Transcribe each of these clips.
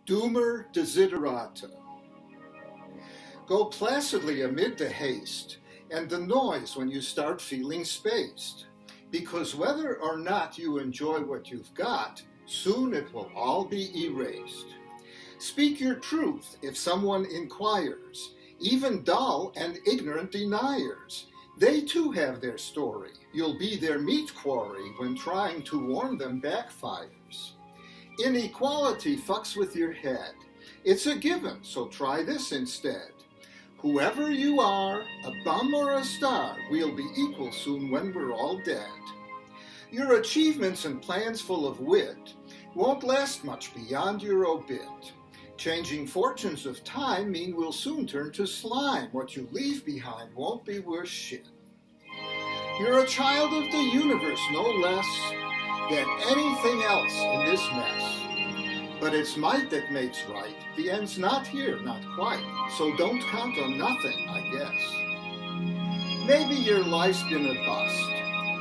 Doomer desiderata. Go placidly amid the haste and the noise when you start feeling spaced, because whether or not you enjoy what you've got, soon it will all be erased. Speak your truth if someone inquires, even dull and ignorant deniers. They too have their story. You'll be their meat quarry when trying to warn them backfires. Inequality fucks with your head. It's a given, so try this instead. Whoever you are, a bum or a star, we'll be equal soon when we're all dead. Your achievements and plans full of wit won't last much beyond your obit. Changing fortunes of time mean we'll soon turn to slime. What you leave behind won't be worth shit. You're a child of the universe, no less than anything else in this mess. But it's might that makes right. The end's not here, not quite. So don't count on nothing, I guess. Maybe your life's been a bust,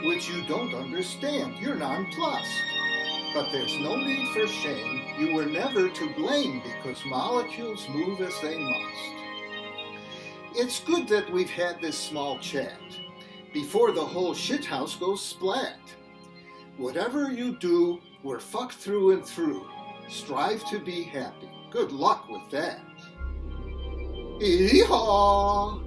which you don't understand. You're nonplussed. But there's no need for shame. You were never to blame because molecules move as they must. It's good that we've had this small chat before the whole shithouse goes splat. Whatever you do, we're fucked through and through. Strive to be happy. Good luck with that. Hee-haw!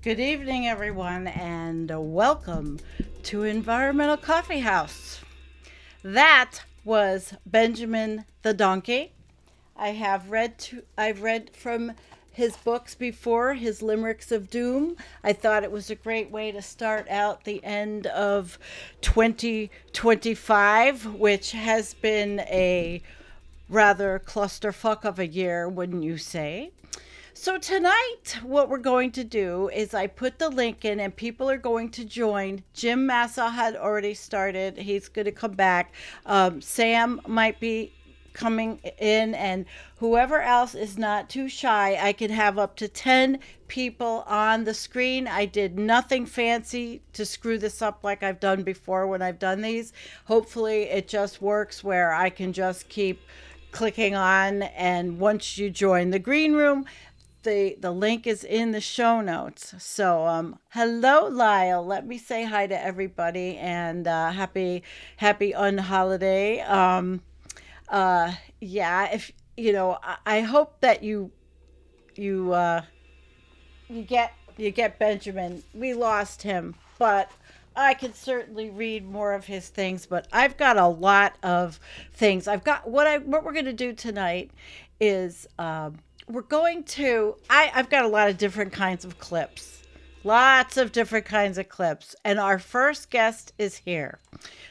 Good evening, everyone, and welcome to Environmental Coffeehouse. That was Benjamin the Donkey. I've read from his books before, his Limericks of Doom. I thought it was a great way to start out the end of 2025, which has been a rather clusterfuck of a year, wouldn't you say? So tonight, what we're going to do is I put the link in and people are going to join. Jim Massa had already started. He's going to come back. Sam might be coming in, and whoever else is not too shy, I can have up to 10 people on the screen. I did nothing fancy to screw this up like I've done before when I've done these. Hopefully it just works where I can just keep clicking on, and once you join the green room, the link is in the show notes. So hello, Lyle. Let me say hi to everybody, and happy unholiday. Yeah, if you know, I hope that you get Benjamin. We lost him, but I can certainly read more of his things. But I've got a lot of things. I've got what we're going to do tonight is I've got a lot of different kinds of clips. Lots of different kinds of clips. And our first guest is here.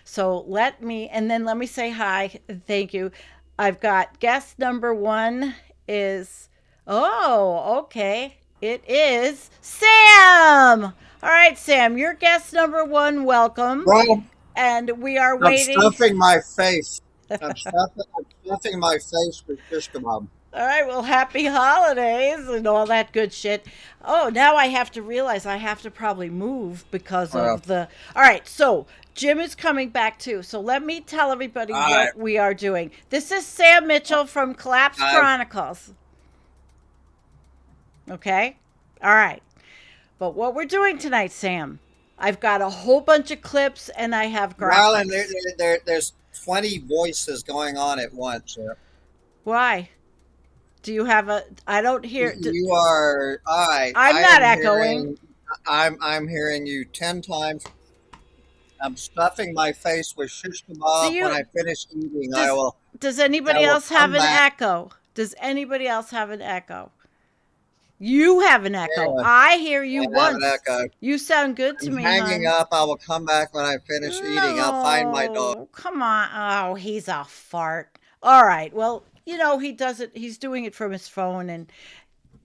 So let me say hi. Thank you. I've got guest number one is, okay. It is Sam. All right, Sam, you're guest number one. Welcome. Well, And we are waiting. I'm stuffing my face. I'm stuffing my face with fish kebab. All right, well, happy holidays and all that good shit. Oh, now I have to realize I have to probably move because of the... All right, so Jim is coming back too. So let me tell everybody what we are doing. This is Sam Mitchell from Collapse Chronicles. Okay? All right. But what we're doing tonight, Sam, I've got a whole bunch of clips and I have Well, and graphics. there's 20 voices going on at once. Why? Do you have a? I don't hear. You are, I'm I not am echoing. hearing, I'm hearing you 10 times. I'm stuffing my face with shish Do kebab. When you? I finish eating, Does Does I anybody will else have come an back. echo? Does anybody else have an echo? You have an echo. Anyway, I hear you I have an once. echo. You sound good to I'm me, hanging hon. up. I will come back when I finish eating. I'll find my dog. No, come on. Oh, he's a fart. All right. Well, he does it. He's doing it from his phone, and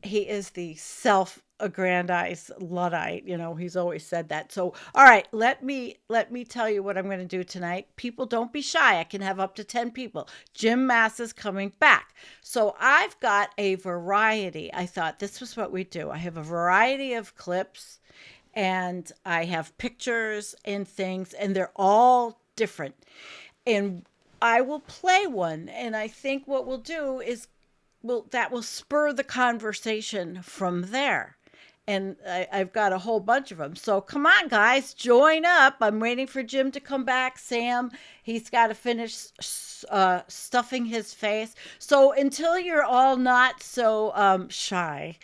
he is the self-aggrandized Luddite. He's always said that. So, all right, let me tell you what I'm going to do tonight. People, don't be shy. I can have up to 10 people. Jim Mass is coming back. So I've got a variety. I thought this was what we do. I have a variety of clips and I have pictures and things, and they're all different. And I will play one, and I think what we'll do is that will spur the conversation from there. And I've got a whole bunch of them. So come on, guys, join up. I'm waiting for Jim to come back. Sam, he's got to finish stuffing his face. So until you're all not so shy,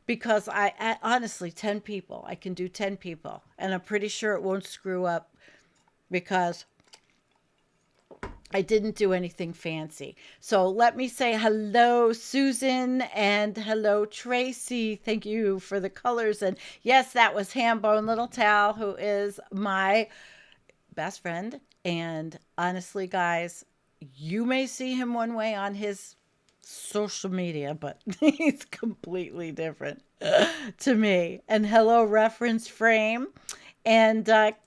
because I honestly, 10 people, I can do 10 people. And I'm pretty sure it won't screw up because I didn't do anything fancy. So let me say hello, Susan, and hello, Tracy. Thank you for the colors. And yes, that was Hambone Little Tal, who is my best friend. And honestly, guys, you may see him one way on his social media, but he's completely different to me. And hello, reference frame. And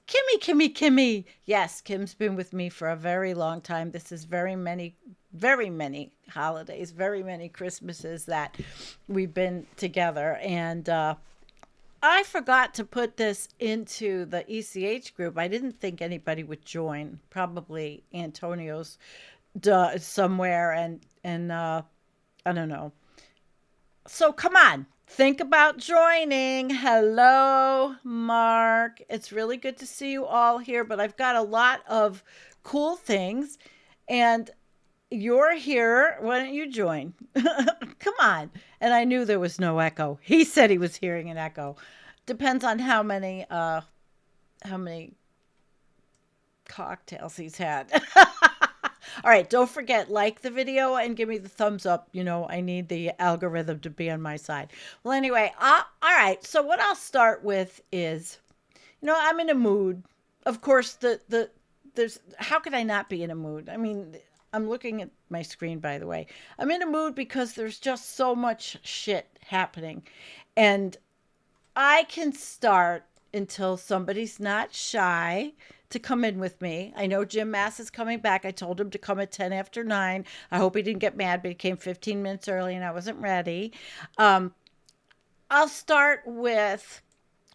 Kimmy. Yes, Kim's been with me for a very long time. This is very many holidays, very many Christmases that we've been together. And I forgot to put this into the ECH group. I didn't think anybody would join. Probably Antonio's somewhere, and I don't know. So come on, think about joining. Hello, Mark. It's really good to see you all here, but I've got a lot of cool things, and you're here. Why don't you join? Come on. And I knew there was no echo. He said he was hearing an echo. Depends on how many cocktails he's had. All right, don't forget, like the video and give me the thumbs up. I need the algorithm to be on my side. Well, anyway, all right. So what I'll start with is, I'm in a mood. Of course, there's how could I not be in a mood? I mean, I'm looking at my screen, by the way. I'm in a mood because there's just so much shit happening, and I can start until somebody's not shy to come in with me. I know Jim Mass is coming back. I told him to come at 10 after 9. I hope he didn't get mad, but he came 15 minutes early and I wasn't ready. Um, I'll start with,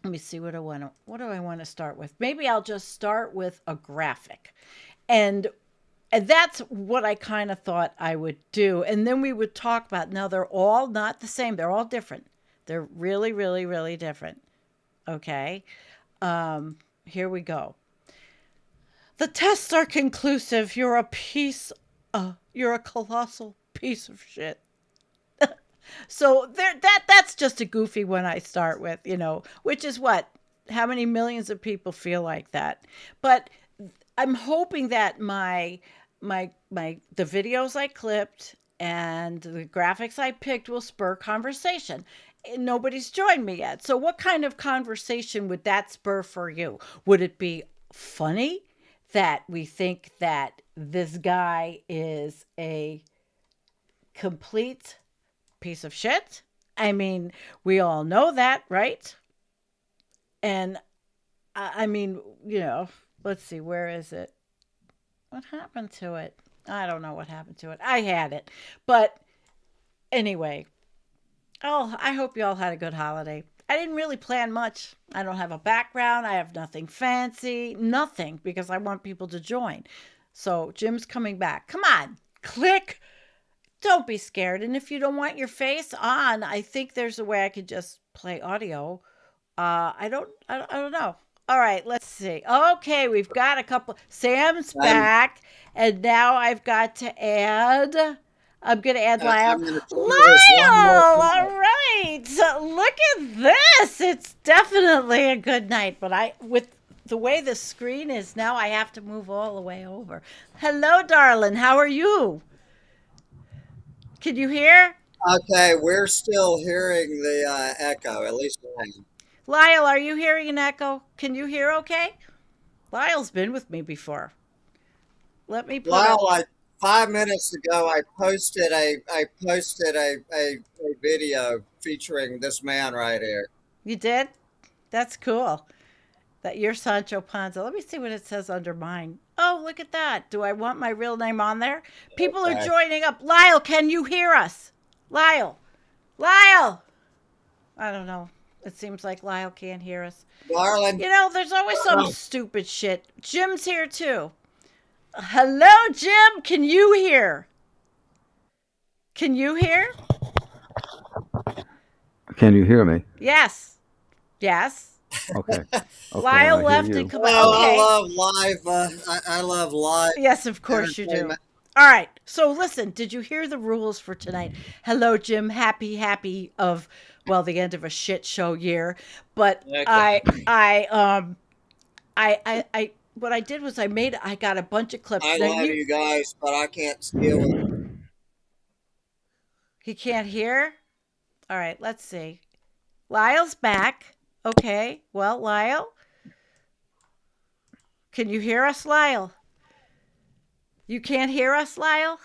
let me see what do I want to start with? Maybe I'll just start with a graphic. And and that's what I kind of thought I would do. And then we would talk about, now they're all not the same. They're all different. They're really, really, really different. Okay. Here we go. The tests are conclusive. You're a colossal piece of shit. So that's just a goofy one I start with, which is what, how many millions of people feel like that. But I'm hoping that the videos I clipped and the graphics I picked will spur conversation. Nobody's joined me yet. So what kind of conversation would that spur for you? Would it be funny that we think that this guy is a complete piece of shit? I mean, we all know that, right? And I mean, let's see, where is it? What happened to it? I don't know what happened to it. I had it. But anyway, I hope you all had a good holiday. I didn't really plan much. I don't have a background. I have nothing fancy, nothing, because I want people to join. So Jim's coming back. Come on, click. Don't be scared. And if you don't want your face on, I think there's a way I could just play audio. I don't know. All right, let's see. Okay, we've got a couple. Sam's I'm back, and now I've got to add. I'm going to add Lyle. I'm going to try this one more Lyle! All time. right. So look at this. It's definitely a good night, but with the way the screen is now, I have to move all the way over. Hello, darling. How are you? Can you hear? Okay, we're still hearing the echo. At least I am. Lyle, are you hearing an echo? Can you hear okay? Lyle's been with me before. Let me put her. Lyle, 5 minutes ago, I posted a video featuring this man right here. You did? That's cool. That you're Sancho Panza. Let me see what it says under mine. Oh, look at that. Do I want my real name on there? People are Okay. joining up. Lyle, can you hear us? Lyle. Lyle. I don't know. It seems like Lyle can't hear us. Darling, You know, there's always some oh, stupid shit. Jim's here too. Hello, Jim. Can you hear? Can you hear? Can you hear me? Yes. Yes. Okay. Okay, Lyle I hear left and you. come back. well, Okay. I love live Yes, of course you do. entertainment. All right. So listen, did you hear the rules for tonight? Hello, Jim. Happy of the end of a shit show year. But Okay. I what I did was I got a bunch of clips. I Now love you guys, but I can't steal it. he can't hear. All right, let's see. Lyle's back. Okay. Well, Lyle, can you hear us, Lyle? You can't hear us, Lyle?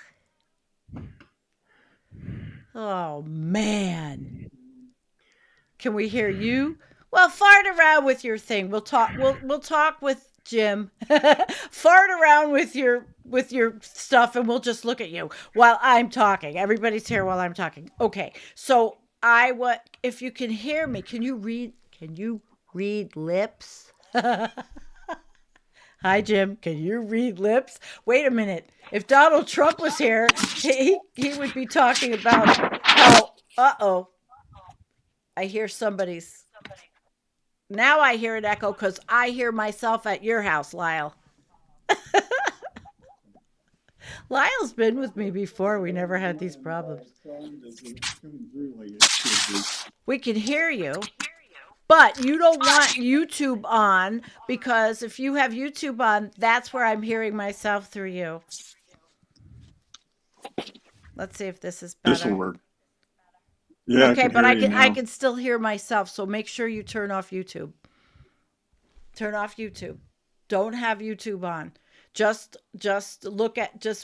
Oh man. Can we hear you? Well, fart around with your thing. We'll talk we'll talk with Jim. Fart around with your stuff and we'll just look at you while I'm talking. Everybody's here while I'm talking. Okay. So what if you can hear me, can you read lips? Hi, Jim. Can you read lips? Wait a minute. If Donald Trump was here, he would be talking about how, uh-oh, I hear somebody's. Now I hear an echo because I hear myself at your house, Lyle. Lyle's been with me before. We never had these problems. We can hear you. But you don't want YouTube on because if you have YouTube on, that's where I'm hearing myself through you. Let's see if this is This will better. work. Yeah, Okay, I can but hear I you can now. still hear myself, so make sure you turn off YouTube. Turn off YouTube. Don't have YouTube on. Just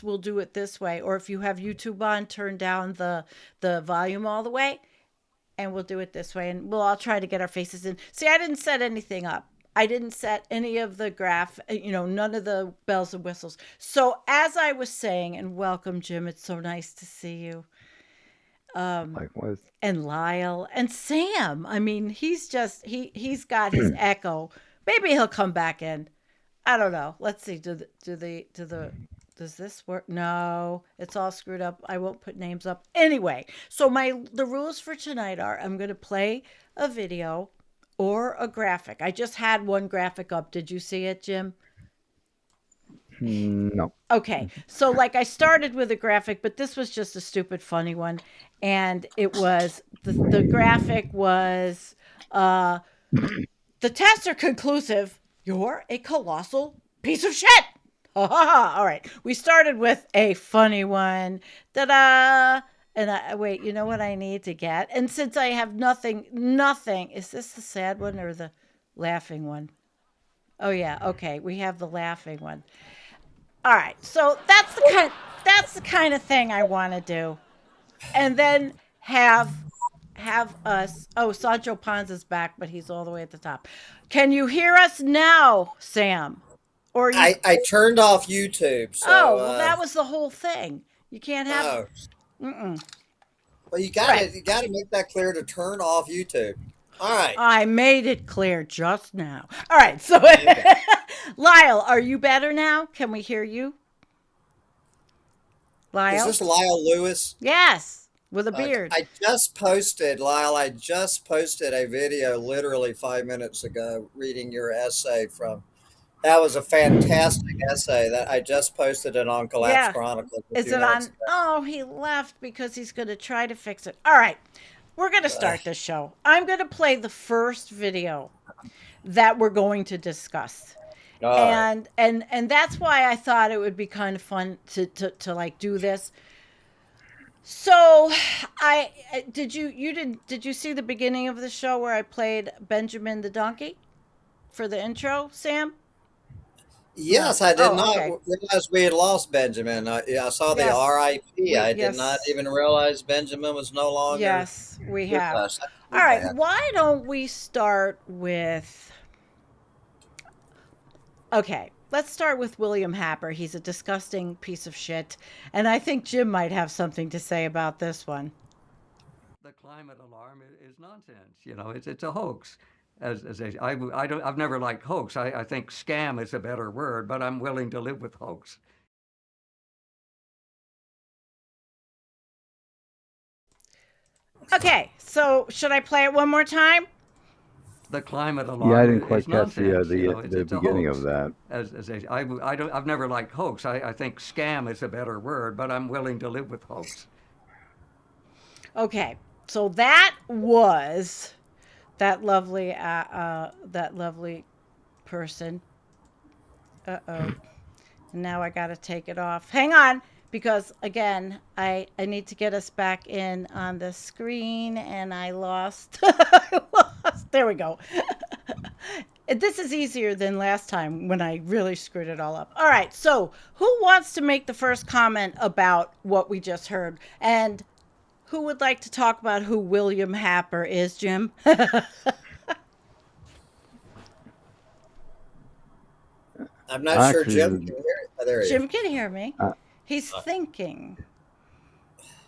we'll do it this way. Or if you have YouTube on, turn down the volume all the way. And we'll do it this way, and we'll all try to get our faces in. See, I didn't set anything up. I didn't set any of the none of the bells and whistles. So as I was saying, and welcome, Jim. It's so nice to see you. Likewise. And Lyle and Sam. I mean, he's he's got his echo. Maybe he'll come back in. I don't know. Let's see. Does this work? No, it's all screwed up. I won't put names up. Anyway, so the rules for tonight are I'm going to play a video or a graphic. I just had one graphic up. Did you see it, Jim? No. Okay. So like I started with a graphic, but this was just a stupid funny one. And it was the graphic was the tests are conclusive. You're a colossal piece of shit. All right. We started with a funny one. Ta-da! And wait, you know what I need to get? And since I have nothing, is this the sad one or the laughing one? Oh yeah, okay. We have the laughing one. All right. So that's the kind of thing I want to do. And then have us. Oh, Sancho Panza's back, but he's all the way at the top. Can you hear us now, Sam? Or you? I turned off YouTube, so Oh, well, that was the whole thing. You can't have. oh, Mm-mm. well, you Right. gotta make that clear to turn off YouTube. All right. I made it clear just now. All right. So, Lyle, are you better now? Can we hear you? Is Lyle? this Lyle Lewis? Yes. with a beard. I just posted, Lyle, I just posted a video literally 5 minutes ago reading your essay from. That was a fantastic essay that I just posted it on Collapse Yeah. Chronicles a Is few it minutes on? ago. Oh, he left because he's going to try to fix it. All right. We're going to start this show. I'm going to play the first video that we're going to discuss. All right. And that's why I thought it would be kind of fun to like do this. So, did you see the beginning of the show where I played Benjamin the donkey for the intro, Sam? Yes, No. I did Oh, not okay. realize we had lost Benjamin. I saw the Yes. RIP. I did not Yes. even realize Benjamin was no longer Yes, we with have. us. That's too All right, bad. why don't we start with Okay, let's start with William Happer. He's a disgusting piece of shit, and I think Jim might have something to say about this one. The climate alarm is nonsense. You know, it's a hoax. I've never liked hoax. I think scam is a better word, but I'm willing to live with hoax. Okay, so should I play it one more time? The climate alarm Yeah, I didn't quite is catch the nonsense. You know, the it's a beginning hoax. of that. I've never liked hoax. I think scam is a better word, but I'm willing to live with hoax. Okay, so that was that lovely person. Uh-oh. Now I got to take it off. Hang on, because again, I need to get us back in on the screen, and I lost. I lost. There we go. This is easier than last time when I really screwed it all up. All right, so who wants to make the first comment about what we just heard? And who would like to talk about who William Happer is, Jim? I'm not sure Actually, Jim can hear it. Oh, there he is. Jim can hear me. Uh, He's thinking.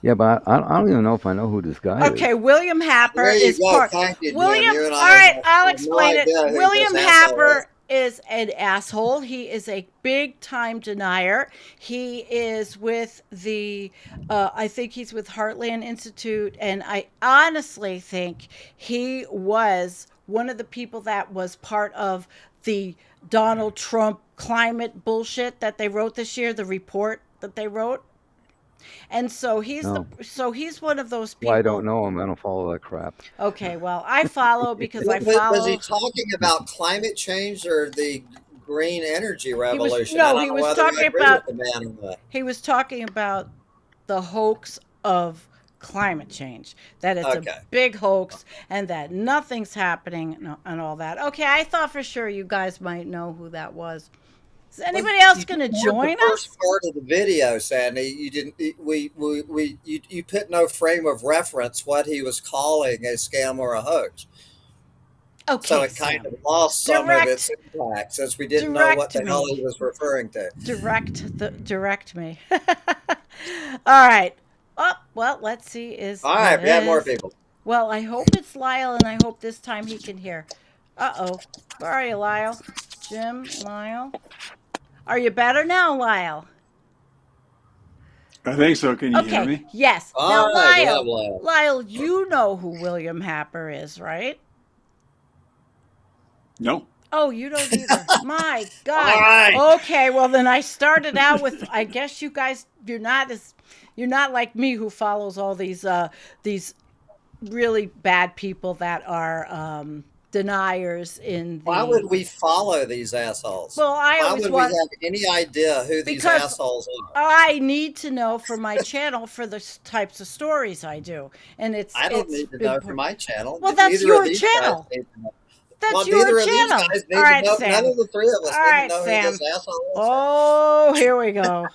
yeah, but I don't even know if I know who this guy Okay, is. William Happer There you is go. part. Thank you, Jim. William, You and all I right, have I'll no explain it. idea who William this asshole Happer is. is an asshole. He is a big time denier. He is with the, I think he's with Heartland Institute, and I honestly think he was one of the people that was part of the Donald Trump climate bullshit that they wrote this year, the report that they wrote. And so No. he's one of those people. Well, I don't know him. I don't follow that crap. Okay, well, I follow because I Was follow. he talking about climate change or the green energy revolution? no, I don't he know was whether I talking agree about- with the man or not. He was talking about the hoax of climate change, that it's Okay. a big hoax and that nothing's happening and all that. Okay, I thought for sure you guys might know who that was. Is anybody else going to You join heard the us? first part of the video, Sandy. You didn't. You put no frame of reference what he was calling a scam or a hoach. Okay, So it kind of lost some of its impact since we didn't know what the hell he was referring to. Direct me. All right. Oh, well, let's see. All right, we have more people. Well, I hope it's Lyle, and I hope this time he can hear. Uh-oh. Where are you, Lyle? Jim, Lyle? Are you better now, Lyle? I think so. Can you hear Okay, me? yes. All Now, right, we have Lyle, Lyle. you know who William Happer is, right? No. Oh, you don't either. My God. All right. Okay, well then I started out with. I guess you guys you're not like me who follows all these really bad people that are deniers in the. Why would we follow these assholes? Well, I Why always would want. we have any idea who these Because assholes are? I need to know for my channel for the types of stories I do, and I don't need to know for my channel. Well, that's Neither your of these channel. guys need to know. That's Well, your neither channel. of these guys need All right, to know. Sam. None of the three of us All need right, to know Sam. who this asshole is. Oh, here we go.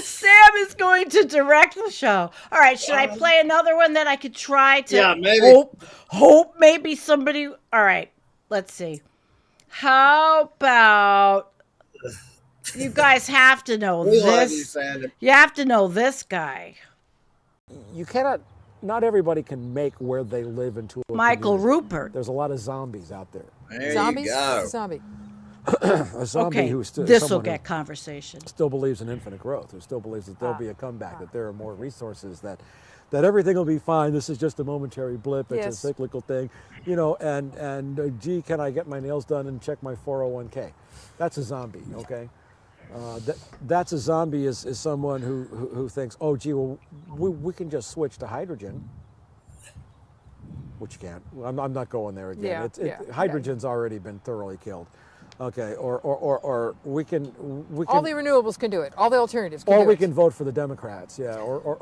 Sam is going to direct the show. All right, should I play another one that I could try to Yeah, maybe. hope maybe somebody. All right, let's see. How about you guys have to know We love you, this? Sandy. You have to know this guy, You cannot, not everybody can make where they live into a Michael community. Rupert. There's a lot of zombies out there. There Zombies? you What's a go. zombie? A zombie Okay, who still this will someone who get conversation. still believes in infinite growth, who still believes that there'll be a comeback, that there are more resources, that everything will be fine. This is just a momentary blip. It's a Yes. cyclical thing, and gee, can I get my nails done and check my 401k? That's a zombie, okay? That's a zombie is someone who thinks, oh, gee, well, we can just switch to hydrogen, which you can't. I'm not going there again. Yeah, Hydrogen's already been thoroughly killed. Okay, or we can All the renewables can do it. All the alternatives can or do we it. can vote for the Democrats, yeah, or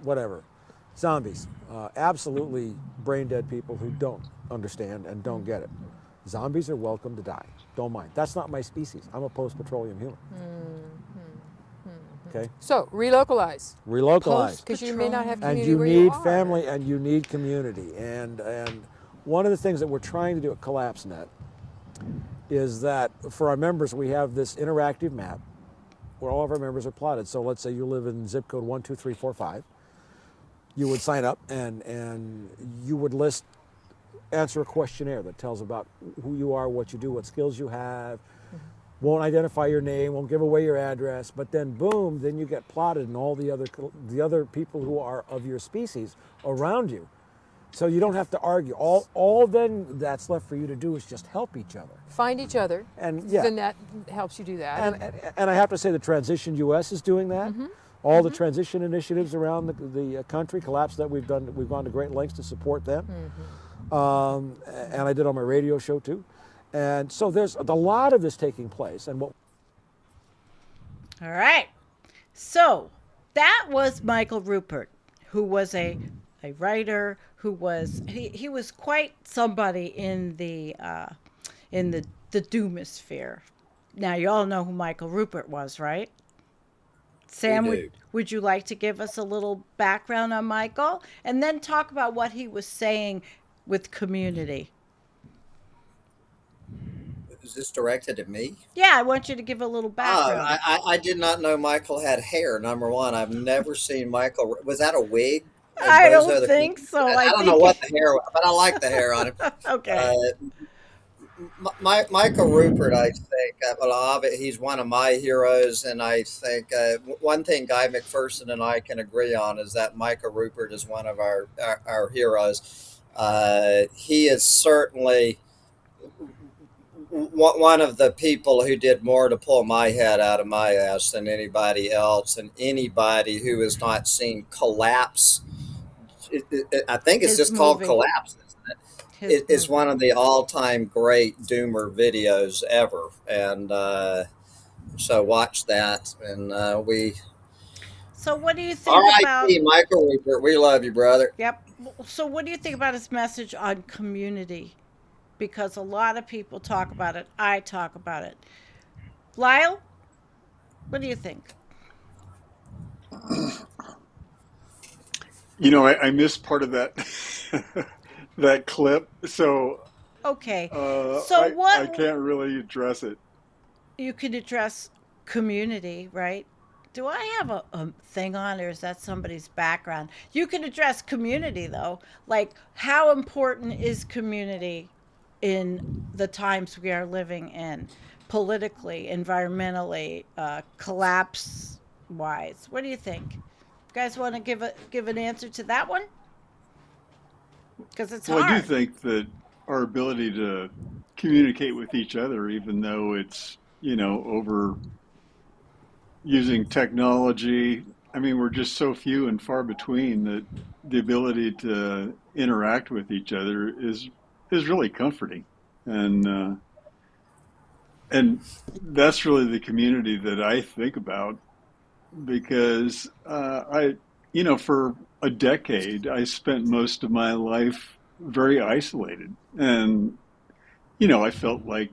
whatever. Zombies, absolutely brain dead people who don't understand and don't get it. Zombies are welcome to die. Don't mind. That's not my species. I'm a post-petroleum human. Okay, So relocalize. relocalize, Because you may not have and community you where need you are. family and you need community. And one of the things that we're trying to do at CollapseNet is that for our members we have this interactive map where all of our members are plotted. So let's say you live in zip code 12345. You would sign up and you would answer a questionnaire that tells about who you are, what you do, what skills you have. Won't identify your name, won't give away your address, but then boom, then you get plotted and all the other people who are of your species around you. So you don't have to argue. All then that's left for you to do is just help each other. Find each other. And yeah. The net helps you do that. And I have to say the Transition US is doing that. All the transition initiatives around the country, CollapseNet, we've gone to great lengths to support them. And I did on my radio show too. And so there's a lot of this taking place. And what All right. So that was Michael Rupert, who was a writer, who was he was quite somebody in the doomosphere. Now you all know who Michael Rupert was, right? Sam, would you like to give us a little background on Michael and then talk about what he was saying with community? Is this directed at me? Yeah, I want you to give a little background. I did not know Michael had hair. Number one, I've never seen Michael. Was that a wig? I Those don't are the think people- so. I don't know what the hair was, but I like the hair on him. Okay. Michael Rupert, I think, he's one of my heroes, and I think one thing Guy McPherson and I can agree on is that Michael Rupert is one of our heroes. He is certainly one of the people who did more to pull my head out of my ass than anybody else, and anybody who has not seen Collapse. I think it's His just called movie. Collapse, isn't it? It's one of the all-time great doomer videos ever, and so watch that. And So what do you think about? R.I.P. Michael Rupert, we love you, brother. Yep. So what do you think about his message on community? Because a lot of people talk about it. I talk about it. Lyle, what do you think? You know, I missed part of that that clip, so Okay. I what can't really address it. you could address community, right? Do I have a thing on, or is that somebody's background? You can address community, though. Like, how important is community in the times we are living in, politically, environmentally, collapse-wise? What do you think? You guys want to give an answer to that one? Because it's Well, hard. I do think that our ability to communicate with each other, even though it's, over using technology, I mean, we're just so few and far between that the ability to interact with each other is really comforting. And that's really the community that I think about, because for a decade, I spent most of my life very isolated. And, I felt like,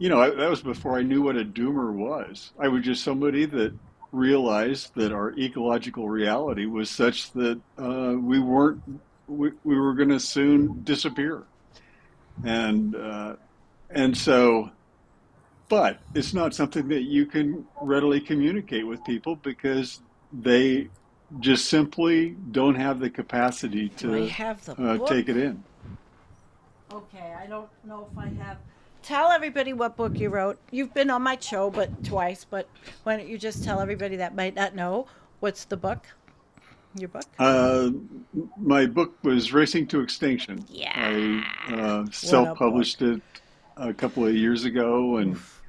that was before I knew what a doomer was. I was just somebody that realized that our ecological reality was such that we were going to soon disappear. And so, but it's not something that you can readily communicate with people because they just simply don't have the capacity Do I to have the book? take it in. Okay, I don't know if I have. Tell everybody what book you wrote. You've been on my show, but twice. But why don't you just tell everybody that might not know what's the book? Your book? Uh, my book was Racing to Extinction. I Yeah. What a book. self-published it a couple of years ago, Oof.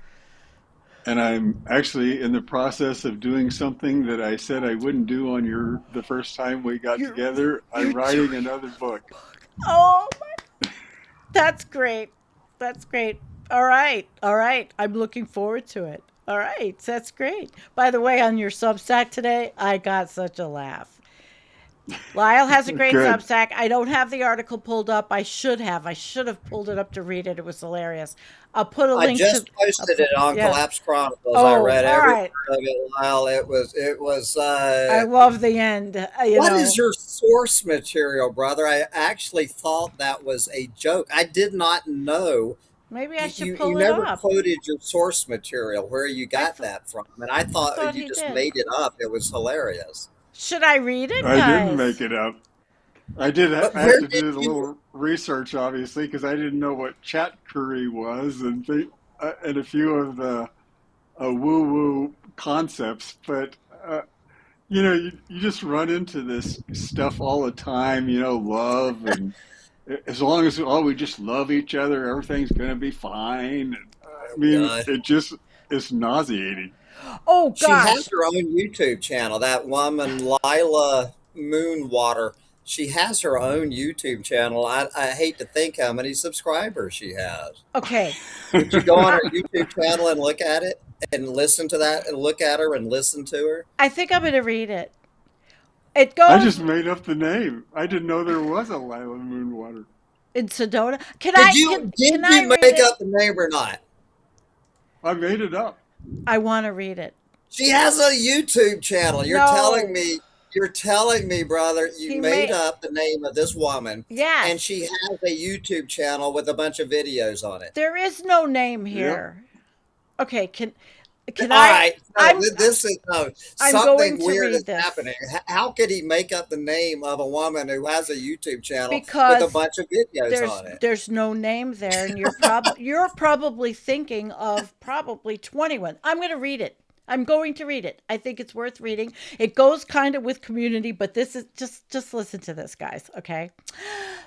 and I'm actually in the process of doing something that I said I wouldn't do on the first time we got You're together. I'm you're writing doing another book. a book. Oh my. That's great. That's great. All right. All right. I'm looking forward to it. All right. That's great. By the way, on your Substack today, I got such a laugh. Lyle has a great Good. Substack. I don't have the article pulled up. I should have. I should have pulled it up to read it. It was hilarious. I'll put a I link to. just posted it on Yeah. Collapse Chronicles. I Oh, read all every right. word of it, Lyle. It was. I love the end. You What is know, your source material, brother? I actually thought that was a joke. I did not know. maybe I You, should you, pull you it never up. quoted your source material, where you I got th- that from. And I I thought thought you he just did. made it up. It was hilarious. Should I read it, I didn't make guys? it up. I did. But I had where to did do the you? little research, obviously, because I didn't know what chat curry was, and a few of the woo-woo concepts. But you just run into this stuff all the time. Love, and as long as we just love each other, everything's gonna be fine. And, I Oh mean, God. it just is nauseating. Oh She has gosh. her own YouTube channel. That woman, Lila Moonwater, she has her own YouTube channel. I hate to think how many subscribers she has. Okay. Did you go on I, her YouTube channel and look at it and listen to that and look at her and listen to her? I think I'm gonna read it. It I just goes made up the name. I didn't know there was a Lila Moonwater. in Sedona. Can Did I you can did can I you read make it? up the name or not? I made it up. I want to read it. She has a YouTube channel. No, You're telling me, brother, you he made may. up the name of this woman and Yes, she has a YouTube channel with a bunch of videos on it. there is no name Yep. here. Okay, can All I? right, no, I'm this is no I'm going something to weird read is this happening. How could he make up the name of a woman who has a YouTube channel with a because bunch of videos there's on it? there's no name there, and you're probably thinking of probably 21. I'm going to read it. I'm going to read it. I think it's worth reading. It goes kind of with community, but this is just listen to this, guys, okay?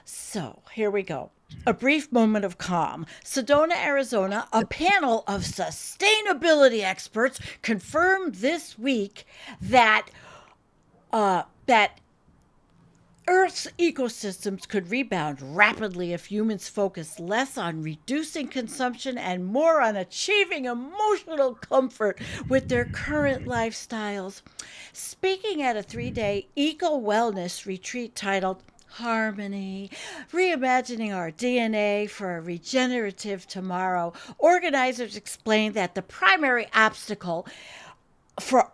So, here we go. A brief moment of calm. Sedona, Arizona, a panel of sustainability experts confirmed this week that that Earth's ecosystems could rebound rapidly if humans focus less on reducing consumption and more on achieving emotional comfort with their current lifestyles. Speaking at a 3-day eco wellness retreat titled Harmony, reimagining our DNA for a regenerative tomorrow, organizers explained that the primary obstacle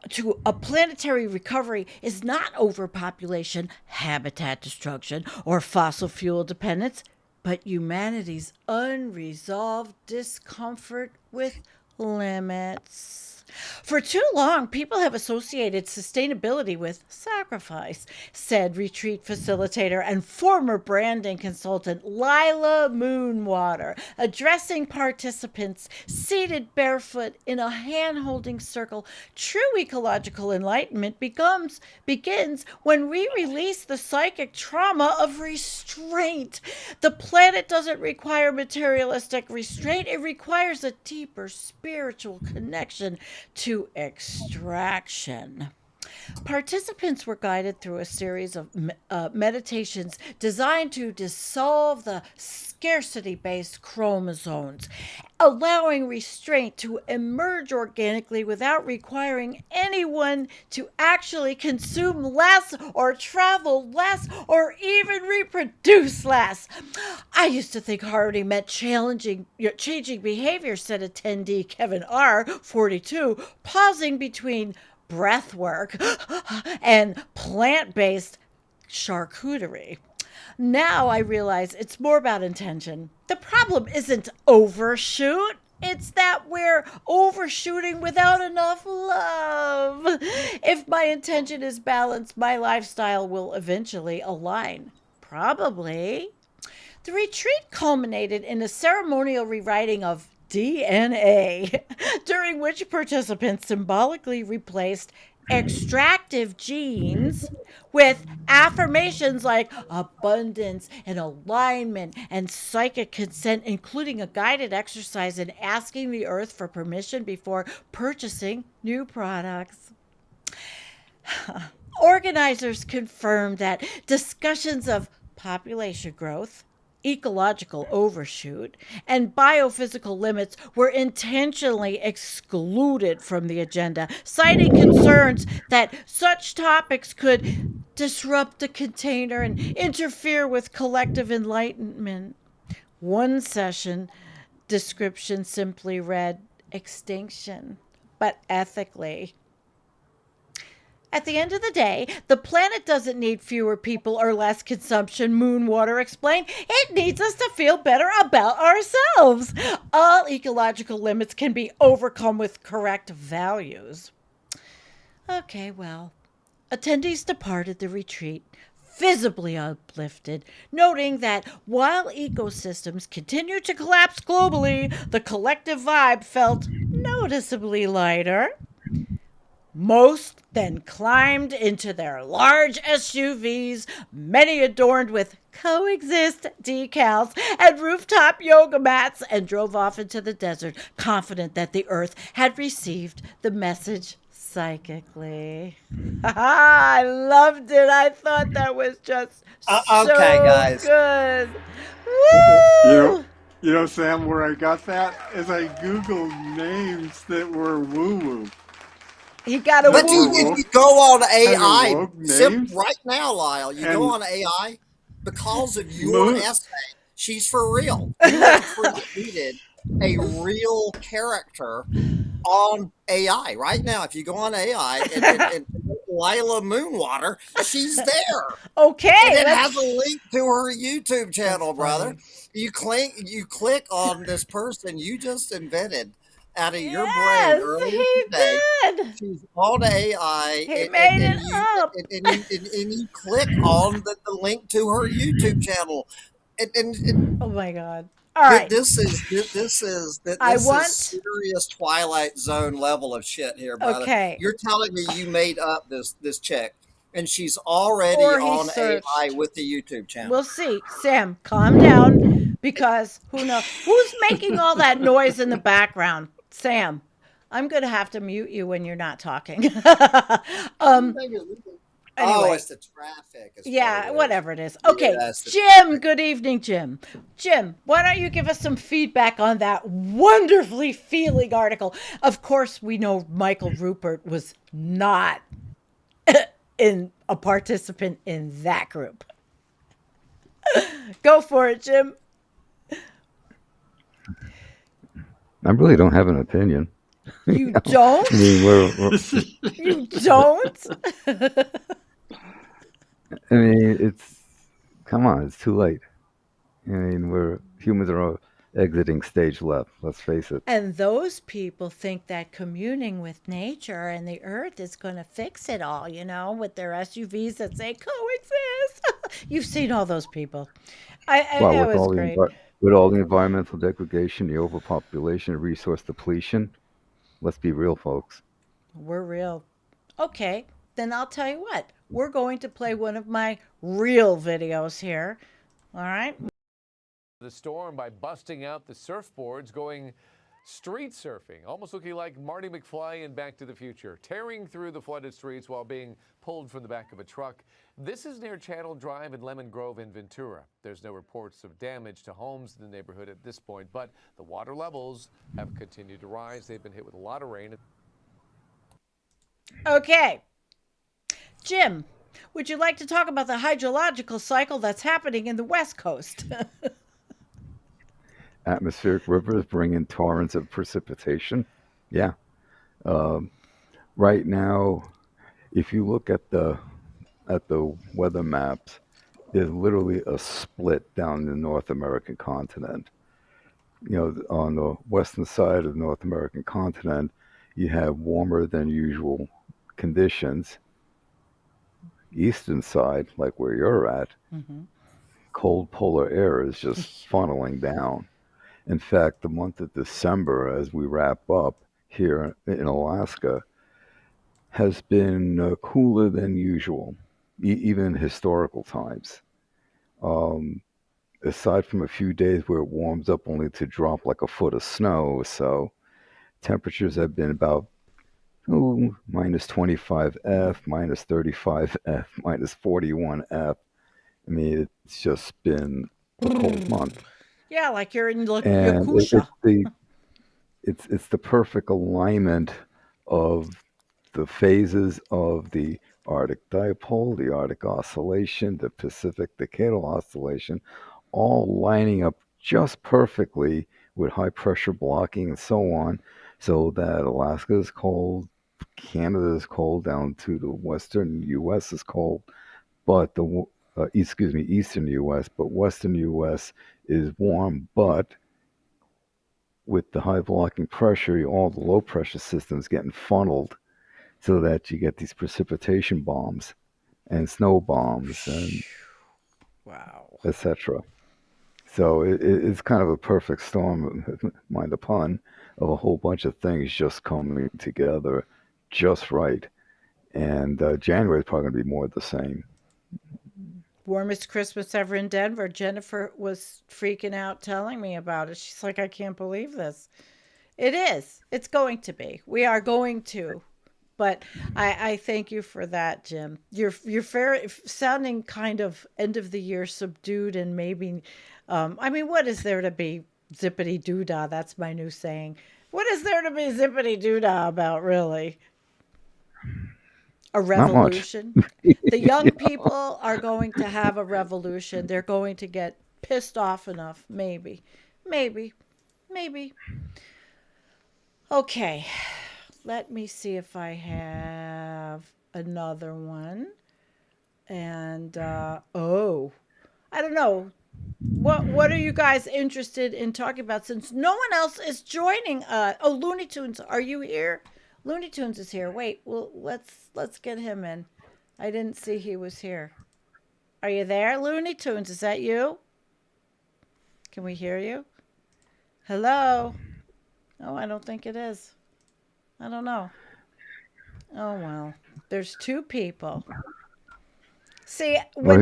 to a planetary recovery is not overpopulation, habitat destruction, or fossil fuel dependence, but humanity's unresolved discomfort with limits. For too long, people have associated sustainability with sacrifice, said retreat facilitator and former branding consultant Lila Moonwater, addressing participants seated barefoot in a hand-holding circle. True ecological enlightenment begins when we release the psychic trauma of restraint. The planet doesn't require materialistic restraint, it requires a deeper spiritual connection to extraction. Participants were guided through a series of meditations designed to dissolve the scarcity based chromosomes, allowing restraint to emerge organically without requiring anyone to actually consume less or travel less or even reproduce less. I used to think harmony meant changing behavior, said attendee Kevin R., 42, pausing between breath work and plant based charcuterie. Now I realize it's more about intention. The problem isn't overshoot. It's that we're overshooting without enough love. If my intention is balanced, my lifestyle will eventually align. Probably. The retreat culminated in a ceremonial rewriting of DNA, during which participants symbolically replaced extractive genes with affirmations like abundance and alignment and psychic consent, including a guided exercise in asking the earth for permission before purchasing new products. Organizers confirmed that discussions of population growth, ecological overshoot, and biophysical limits were intentionally excluded from the agenda, citing concerns that such topics could disrupt the container and interfere with collective enlightenment. One session description simply read extinction, but ethically. At the end of the day, the planet doesn't need fewer people or less consumption, Moonwater explained. It needs us to feel better about ourselves. All ecological limits can be overcome with correct values. Okay, well, attendees departed the retreat visibly uplifted, noting that while ecosystems continue to collapse globally, the collective vibe felt noticeably lighter. Most then climbed into their large SUVs, many adorned with coexist decals and rooftop yoga mats, and drove off into the desert, confident that the earth had received the message psychically. I loved it. I thought that was just Okay, so guys. good. You Woo! know, Sam, where I got that is I Googled names that were woo-woo. You got to But woo. you go on Kind of AI woke names. right now, Lyle. You go And on AI because of your Moon, essay. She's for real. You have created a real character on AI right now. If you go on AI and Lila Moonwater, she's there. Okay. And it let's- has a link to her YouTube channel, That's brother. funny. You click on this person you just invented out of your brain Yes, earlier he today. did. She's on AI, He made it up. and you click on the link to her YouTube channel, and Oh my God. All right. this is I want- serious Twilight Zone level of shit here, brother. Okay. You're telling me you made up this chick, and she's already Or he on searched. AI with the YouTube channel. We'll see. Sam, calm down, because who knows? Who's making all that noise in the background? Sam, I'm going to have to mute you when you're not talking. Anyway. It's the traffic. is what Yeah, it is. whatever it is. Okay, Yes, the Jim, good evening, Jim. Jim, why don't you give us some feedback on that wonderfully feeling article? Of course, we know Michael Rupert was not in a participant in that group. Go for it, Jim. I really don't have an opinion. You don't? I mean, You don't? I mean, come on, it's too late. I mean, humans are exiting stage left. Let's face it. And those people think that communing with nature and the earth is going to fix it all, with their SUVs that say coexist. You've seen all those people. It was great. With all the environmental degradation, the overpopulation, resource depletion, let's be real, folks. We're real. Okay, then I'll tell you what. We're going to play one of my real videos here. All right? The storm by busting out the surfboards, going street surfing, almost looking like Marty McFly in Back to the Future, tearing through the flooded streets while being pulled from the back of a truck. This is near Channel Drive and Lemon Grove in Ventura. There's no reports of damage to homes in the neighborhood at this point, but the water levels have continued to rise. They've been hit with a lot of rain. Okay. Jim, would you like to talk about the hydrological cycle that's happening in the West Coast? Atmospheric rivers bring in torrents of precipitation. Yeah. Right now, if you look at the weather maps, there's literally a split down the North American continent. On the western side of the North American continent, you have warmer than usual conditions. Eastern side, like where you're at, cold polar air is just funneling down. In fact, the month of December, as we wrap up here in Alaska, has been cooler than usual, even in historical times. Um, Aside from a few days where it warms up only to drop like a foot of snow, so temperatures have been about minus 25 F, minus 35 F, minus 41 F. I mean, it's just been a cold month, Yeah, like you're in and Yakusha. it's the perfect alignment of the phases of the Arctic dipole, the Arctic oscillation, the Pacific decadal oscillation, all lining up just perfectly with high pressure blocking and so on, so that Alaska is cold, Canada is cold, down to the western U.S. is cold, but eastern U.S., but western U.S. is warm, but with the high blocking pressure, all the low pressure systems getting funneled so that you get these precipitation bombs and snow bombs and Wow. etc. So it's kind of a perfect storm, mind the pun, of a whole bunch of things just coming together just right. And January is probably going to be more of the same. Warmest Christmas ever in Denver. Jennifer was freaking out telling me about it. She's like, I can't believe this. It is. It's going to be. We are going to. But I thank you for that, Jim. You're fair, sounding kind of end of the year subdued and maybe, I mean, what is there to be zippity doo dah? That's my new saying. What is there to be zippity doo dah about, really? A Not much. revolution. The young people are going to have a revolution. They're going to get pissed off enough, maybe, maybe, maybe. Okay, let me see if I have another one. And oh, I don't know. What are you guys interested in talking about since no one else is joining oh, Looney Tunes, are you here? Looney Tunes is here. Wait, well let's get him in. I didn't see he was here. Are you there, Looney Tunes? Is that you? Can we hear you? Hello? Oh, I don't think it is. I don't know. Oh well. There's two people. See, Well, when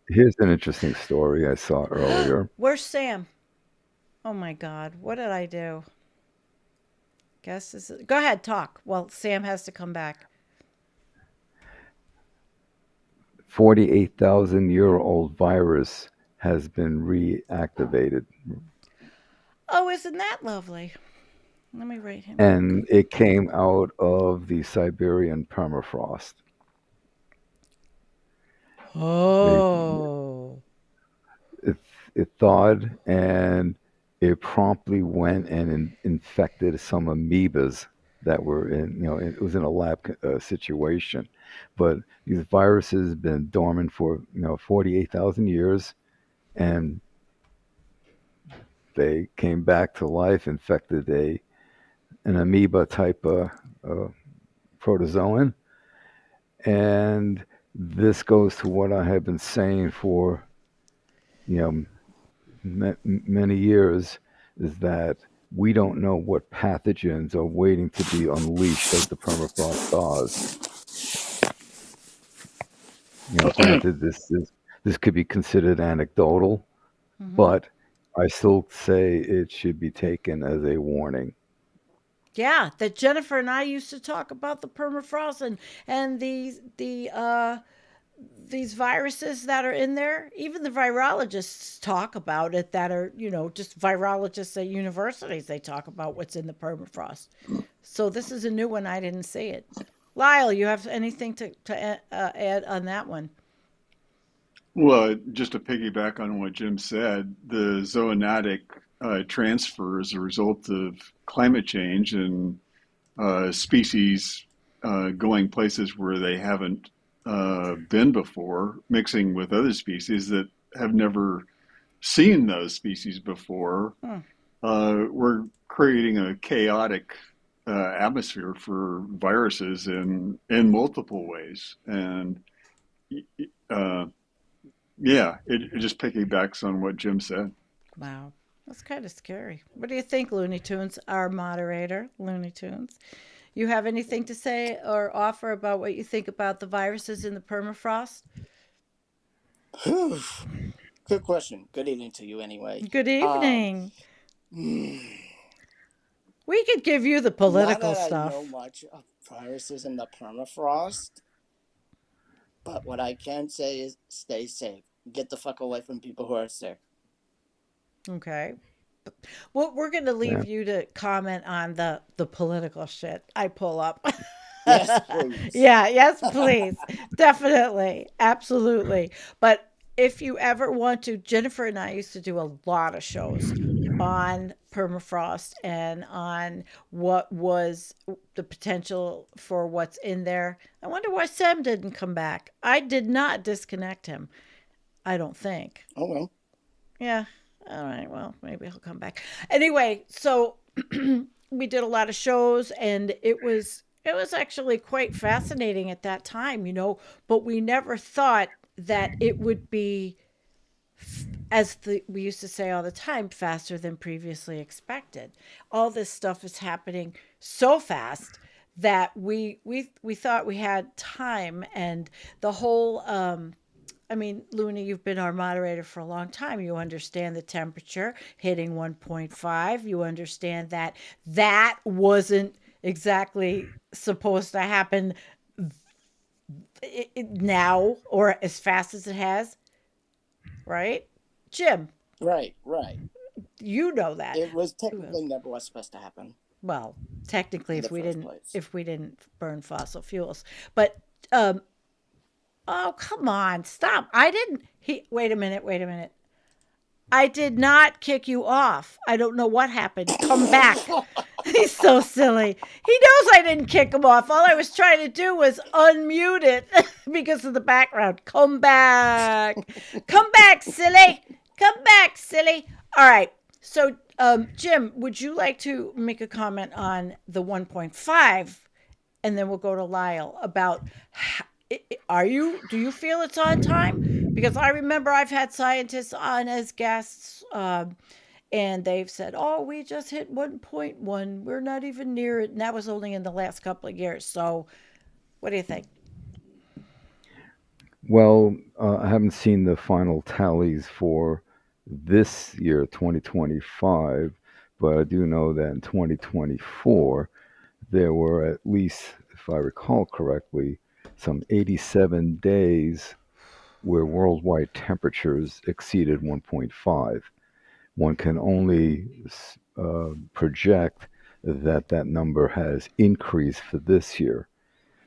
here's an interesting story I saw earlier. where's Sam? Oh my God, what did I do? Guess this is, go ahead, talk. Well, Sam has to come back. 48,000-year-old virus has been reactivated, Oh, isn't that lovely? Let me write him. and it came out of the Siberian permafrost. They Oh. it, it thawed, and it promptly went and infected some amoebas that were in, it was in a lab situation. But these viruses have been dormant for 48,000 years, and they came back to life, infected an amoeba type protozoan, and this goes to what I have been saying for you know many years, is that we don't know what pathogens are waiting to be unleashed as the permafrost thaws. Granted, this could be considered anecdotal, Mm-hmm. but I still say it should be taken as a warning. Yeah, that Jennifer and I used to talk about the permafrost and these viruses that are in there. Even the virologists talk about it that are, just virologists at universities. They talk about what's in the permafrost. So this is a new one. I didn't see it. Lyle, you have anything to add on that one? Well, just to piggyback on what Jim said, the zoonotic transfer as a result of climate change and species going places where they haven't been before, mixing with other species that have never seen those species before. Hmm. We're creating a chaotic atmosphere for viruses in multiple ways, and uh, yeah, it just piggybacks on what Jim said. Wow. That's kind of scary. What do you think, Looney Tunes, our moderator, Looney Tunes? You have anything to say or offer about what you think about the viruses in the permafrost? Whew. Good question. Good evening to you anyway. Good Um, evening. now We could give you the political that I know stuff. much of viruses in the permafrost, but what I can say is stay safe. Get the fuck away from people who are sick. Okay. Well, we're going to Yeah. leave you to comment on the political shit I pull up. Yes, please. Yeah, yes, please. Definitely. Absolutely. But if you ever want to, Jennifer and I used to do a lot of shows on permafrost and on what was the potential for what's in there. I wonder why Sam didn't come back. I did not disconnect him, I don't think. Oh well. Yeah. All right. Well, maybe he'll come back. Anyway, so we did a lot of shows and it was actually quite fascinating at that time, but we never thought that it would be we used to say all the time, faster than previously expected. All this stuff is happening so fast that we thought we had time, and the whole I mean, Looney, you've been our moderator for a long time. You understand the temperature hitting 1.5. You understand that that wasn't exactly supposed to happen now or as fast as it has, right? Jim, Right, right. you know that. It was technically never was supposed to happen Well, technically, in the first place. if we didn't burn fossil fuels, but um, oh, come on, stop! I didn't. Wait a minute. Wait a minute. I did not kick you off. I don't know what happened. Come back. He's so silly. He knows I didn't kick him off. All I was trying to do was unmute it because of the background. Come back. Come back, silly. Come back, silly. All right. So, Jim, would you like to make a comment on the 1.5? And then we'll go to Lyle about do you feel it's on time? Because I remember I've had scientists on as guests, and they've said, "Oh, we just hit 1.1. We're not even near it," and that was only in the last couple of years. So, what do you think? Well, I haven't seen the final tallies for this year, 2025, but I do know that in 2024, there were at least, if I recall correctly, some 87 days where worldwide temperatures exceeded 1.5. One can only project that that number has increased for this year.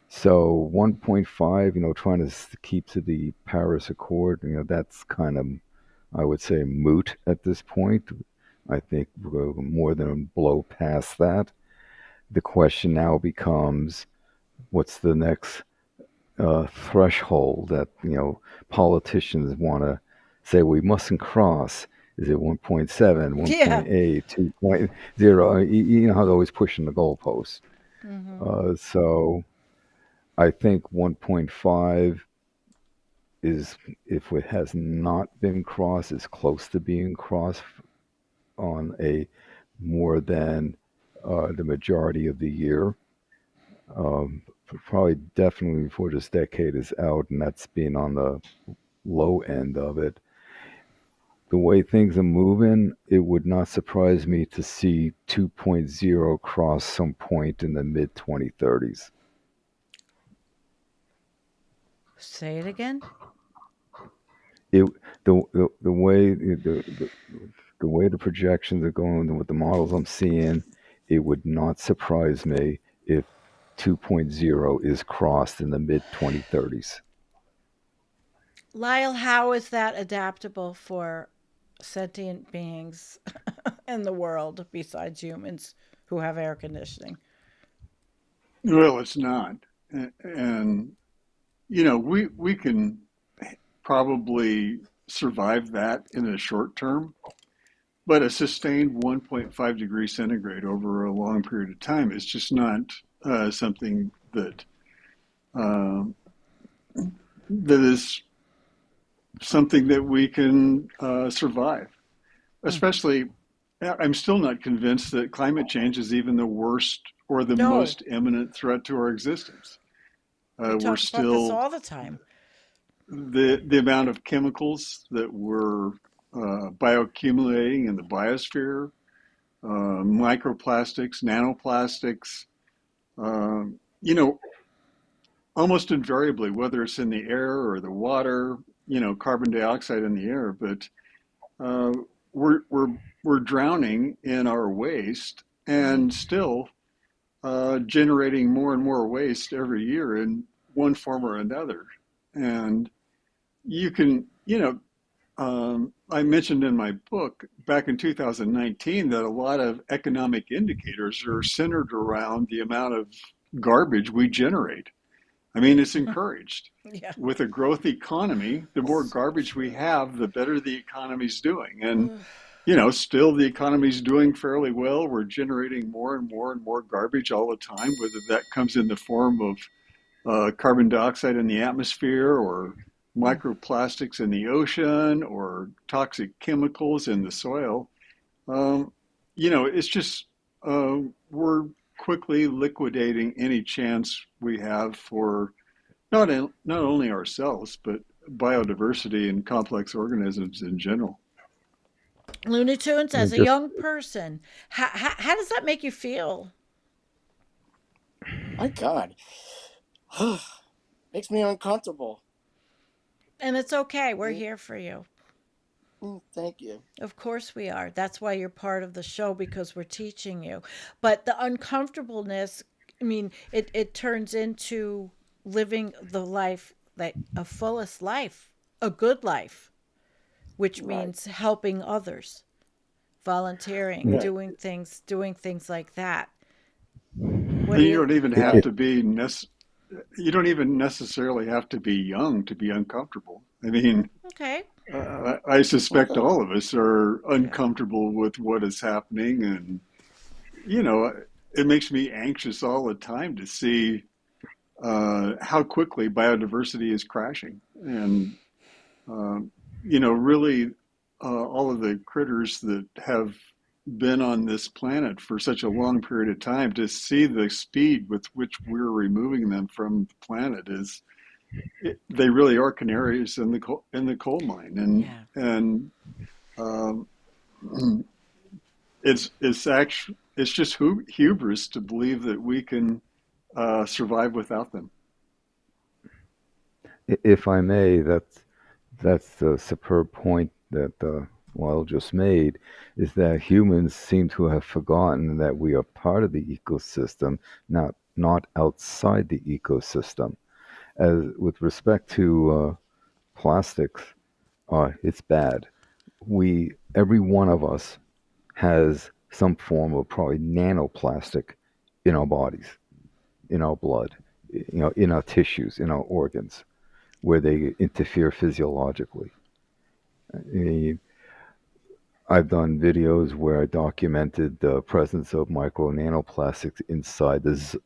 So 1.5, trying to keep to the Paris Accord, that's kind of, I would say, moot at this point. I think we're more than blow past that. The question now becomes, what's the next threshold that politicians want to say we mustn't cross? Is it 1.7, Yeah. 1.8, 2.0? You know how they're always pushing the goalposts. So I think 1.5 is, if it has not been crossed, is close to being crossed on a more than the majority of the year. Probably definitely before this decade is out, and that's being on the low end of it. The way things are moving, it would not surprise me to see 2.0 cross some point in the mid 2030s. Say it again. It the way the way the projections are going with the models I'm seeing, it would not surprise me if 2.0 is crossed in the mid 2030s. Lyle, how is that adaptable for sentient beings in the world besides humans who have air conditioning? Well, it's not, and we can probably survive that in the short term, but a sustained 1.5 degrees centigrade over a long period of time is just not something that that is something that we can survive. Especially, I'm still not convinced that climate change is even the worst or the No, most imminent threat to our existence. we We're talk about this still all the time. the amount of chemicals that we're bioaccumulating in the biosphere, microplastics, nanoplastics, you know, almost invariably, whether it's in the air or the water, carbon dioxide in the air, but uh, we're drowning in our waste Mm. and still generating more and more waste every year in one form or another. And you can, I mentioned in my book back in 2019 that a lot of economic indicators are centered around the amount of garbage we generate. I mean, it's encouraged. Yeah. With a growth economy, the more So garbage we true. have, the better the economy's doing. And, Ugh. still the economy's doing fairly well. We're generating more and more and more garbage all the time, whether that comes in the form of carbon dioxide in the atmosphere or Mm. microplastics in the ocean or toxic chemicals in the soil. Um, it's just we're quickly liquidating any chance we have for not only ourselves but biodiversity and complex organisms in general. Looney Tunes, Yeah, as a just young person, how does that make you feel? My God. Makes me uncomfortable. And it's okay. We're Mm, here for you. Thank you. Of course we are. That's why you're part of the show because we're teaching you. But the uncomfortableness, I mean, it turns into living the life that a fullest life, a good life, which Right. means helping others, volunteering, Right. doing things like that. What And do you you don't even it, have it to be you don't even necessarily have to be young to be uncomfortable. I mean, Okay. I suspect Okay. all of us are Yeah. uncomfortable with what is happening, and you know, it makes me anxious all the time to see how quickly biodiversity is crashing, and um, really, all of the critters that have been on this planet for such a long period of time, to see the speed with which we're removing them from the planet they really are canaries in the coal mine, Yeah. and um, it's just hubris to believe that we can survive without them. if I may, that's the superb point that Lyle just made, is that humans seem to have forgotten that we are part of the ecosystem, not outside the ecosystem. As with respect to plastics, it's bad. Every one of us has some form of probably nanoplastic in our bodies, in our blood, in our tissues, in our organs, where they interfere physiologically. I mean, I've done videos where I documented the presence of micro nanoplastics inside the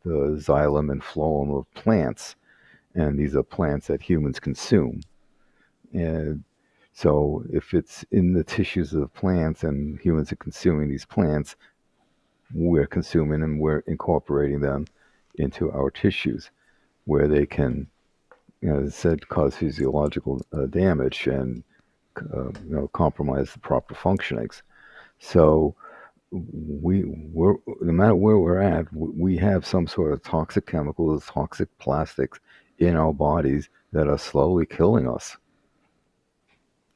xylem and phloem of plants, and these are plants that humans consume. And so, if it's in the tissues of plants and humans are consuming these plants, we're consuming and we're incorporating them into our tissues, where they can, as I said, cause physiological damage and compromise the proper functionings. So we're no matter where we're at, we have some sort of toxic chemicals, toxic plastics in our bodies that are slowly killing us.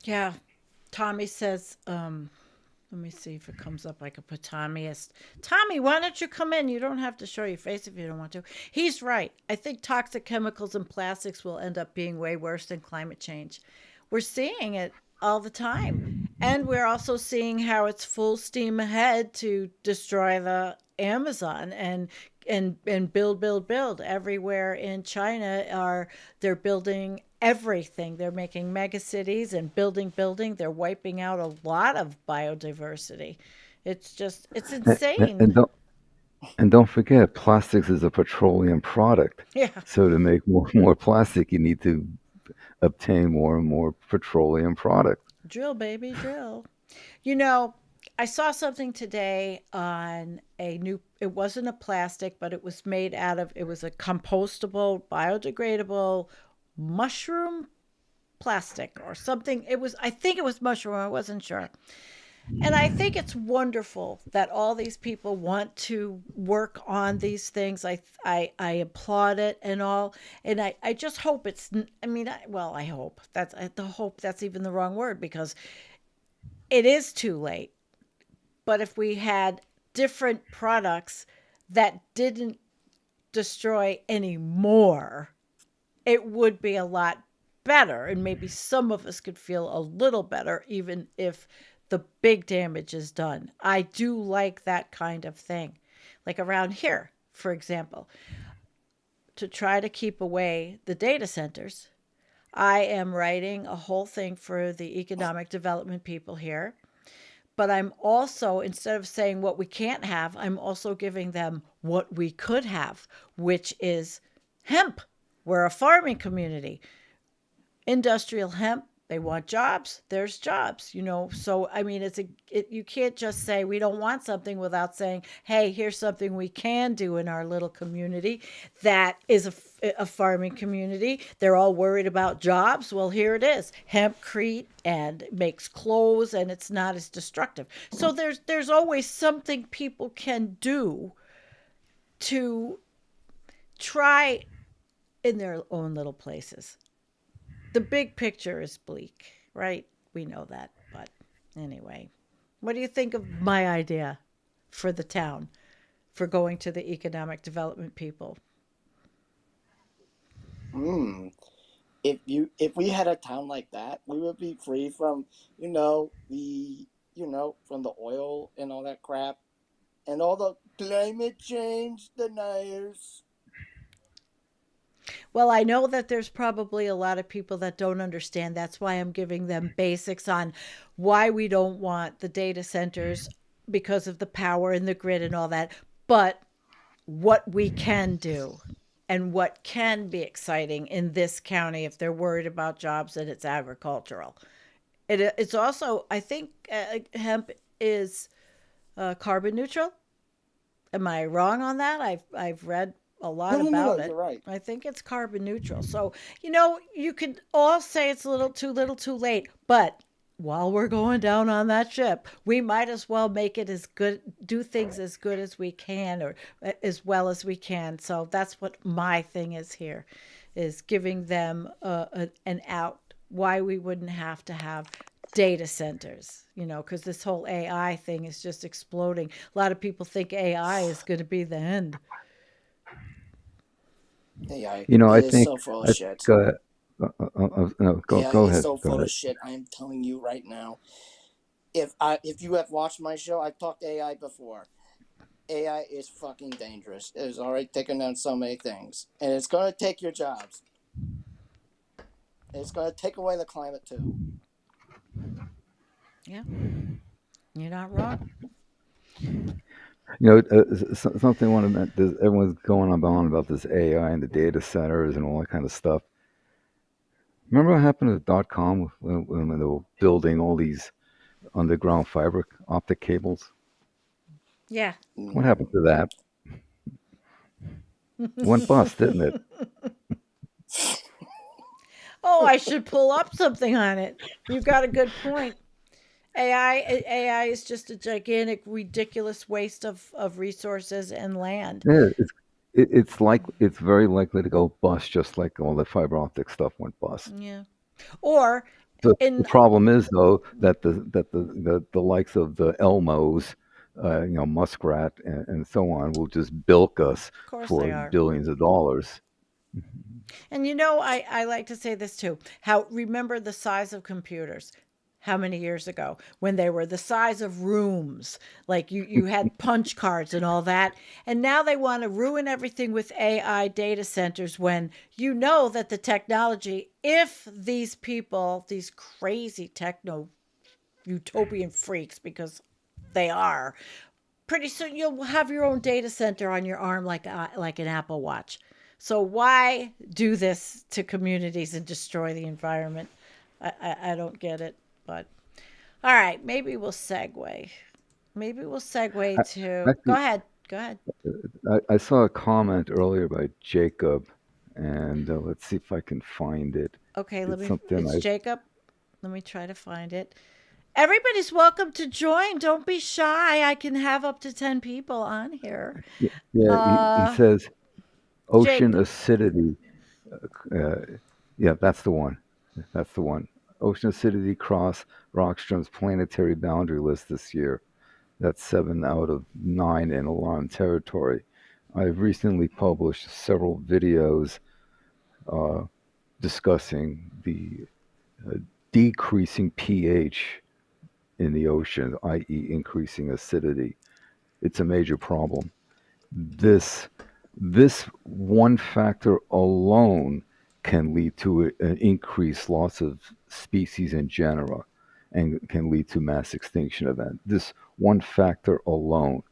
Yeah. Tommy says, let me see if it comes up. I could put Tommy as Tommy. Why don't you come in? You don't have to show your face if you don't want to. He's right. I think toxic chemicals and plastics will end up being way worse than climate change. We're seeing it all the time, and we're also seeing how it's full steam ahead to destroy the Amazon and build everywhere in China are they're building everything. They're making mega cities and building. They're wiping out a lot of biodiversity. It's And, and insane. don't and don't forget, plastics is a petroleum product. Yeah. So to make more plastic, you need to obtain more and more petroleum products. Drill, baby, drill. You know, I saw something today on a new, it wasn't a plastic, but it was made out of, it was a compostable, biodegradable mushroom plastic or something. It was, I think it was mushroom, I wasn't sure. And I think it's wonderful that all these people want to work on these things. I applaud it and all. And I just hope it's, I mean, well, I hope that's, the hope that's even the wrong word because it is too late. But if we had different products that didn't destroy any more, it would be a lot better. And maybe some of us could feel a little better, even if the big damage is done. I do like that kind of thing. Like around here, for example, to try to keep away the data centers, I am writing a whole thing for the economic development people here. But I'm also, instead of saying what we can't have, I'm also giving them what we could have, which is hemp. We're a farming community. Industrial hemp, they want jobs, there's jobs, you know. So I mean, you can't just say we don't want something without saying, hey, here's something we can do in our little community that is a farming community. They're all worried about jobs. Well, here it is, hempcrete, and it makes clothes, and it's not as destructive. So there's always something people can do to try in their own little places. The big picture is bleak, right? We know that. But anyway, what do you think of my idea for the town, for going to the economic development people? Hmm. If we had a town like that, we would be free from, from the oil and all that crap and all the climate change deniers. Well, I know that there's probably a lot of people that don't understand. That's why I'm giving them basics on why we don't want the data centers because of the power and the grid and all that, but what we can do and what can be exciting in this county if they're worried about jobs and it's agricultural. It's also, I think, hemp is carbon neutral. Am I wrong on that? I've read a lot No, no, no, no. about You're it. right. I think it's carbon neutral. So, you know, you could all say it's a little too late, but while we're going down on that ship, we might as well make it as good, do things as good as we can or as well as we can. So that's what my thing is here, is giving them an out why we wouldn't have to have data centers, you know, because this whole AI thing is just exploding. A lot of people think AI is going to be the end. AI, You know, it is so full of I think, shit. no, AI go is ahead, so go full ahead. of shit. I am telling you right now. If you have watched my show, I've talked to AI before. AI is fucking dangerous. It has already taken down so many things, and it's going to take your jobs. It's going to take away the climate too. Yeah, you're not wrong. You know, something I want to mention, everyone's going on about this AI and the data centers and all that kind of stuff. Remember what happened to .com when they were building all these underground fiber optic cables? Yeah. What happened to that? Went bust, didn't it? Oh, I should pull up something on it. You've got a good point. AI is just a gigantic, ridiculous waste of resources and land. Yeah, it's very likely to go bust, just like all the fiber optic stuff went bust. Yeah. Or The in, problem is though that the likes of the Elmos, muskrat and so on will just bilk us of course they for are. billions of dollars. And you know, I like to say this too. How remember the size of computers? How many years ago when they were the size of rooms, like you had punch cards and all that, and now they want to ruin everything with AI data centers when you know that the technology, if these people, these crazy techno utopian freaks, because they are, pretty soon you'll have your own data center on your arm like an Apple Watch. So why do this to communities and destroy the environment? I don't get it. But all right, maybe we'll segue. Maybe we'll segue to. Go Actually, ahead. Go ahead. I saw a comment earlier by Jacob, and let's see if I can find it. Okay, let It's me. something It's I Jacob. Let me try to find it. Everybody's welcome to join. Don't be shy. I can have up to 10 people on here. yeah, he Uh, says ocean Jacob. acidity. Uh, yeah, that's the one. That's the one. Ocean acidity crossed Rockstrom's planetary boundary list this year. That's 7 out of 9 in alarm territory. I've recently published several videos uh, discussing the uh, decreasing pH in the ocean, i.e., increasing acidity. It's a major problem. This this one factor alone can lead to an increased loss of species and genera, and can lead to mass extinction event. This one factor alone.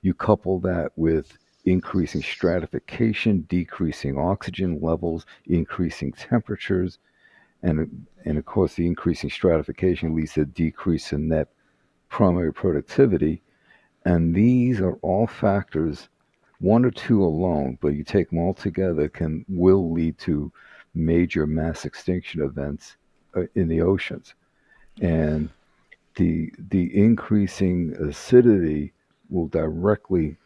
You couple that with increasing stratification, decreasing oxygen levels, increasing temperatures, and of course the increasing stratification leads to a decrease in net primary productivity. And these are all factors, one or two alone, but you take them all together, will lead to major mass extinction events in the oceans. And the increasing acidity will directly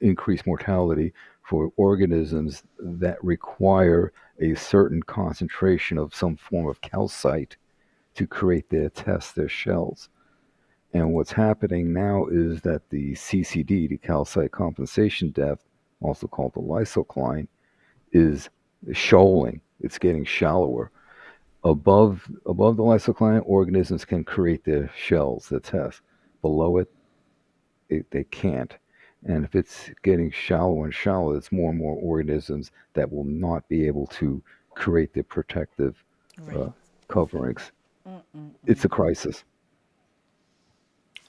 increase mortality for organisms that require a certain concentration of some form of calcite to create their shells. And what's happening now is that the CCD, the calcite compensation depth, also called the lysocline, is shoaling. It's getting shallower. Above the lysocline, organisms can create their shells, the test. Below they can't. And if it's getting shallower and shallower, it's more and more organisms that will not be able to create the protective Right. uh, coverings. It's Mm-mm-mm. a crisis.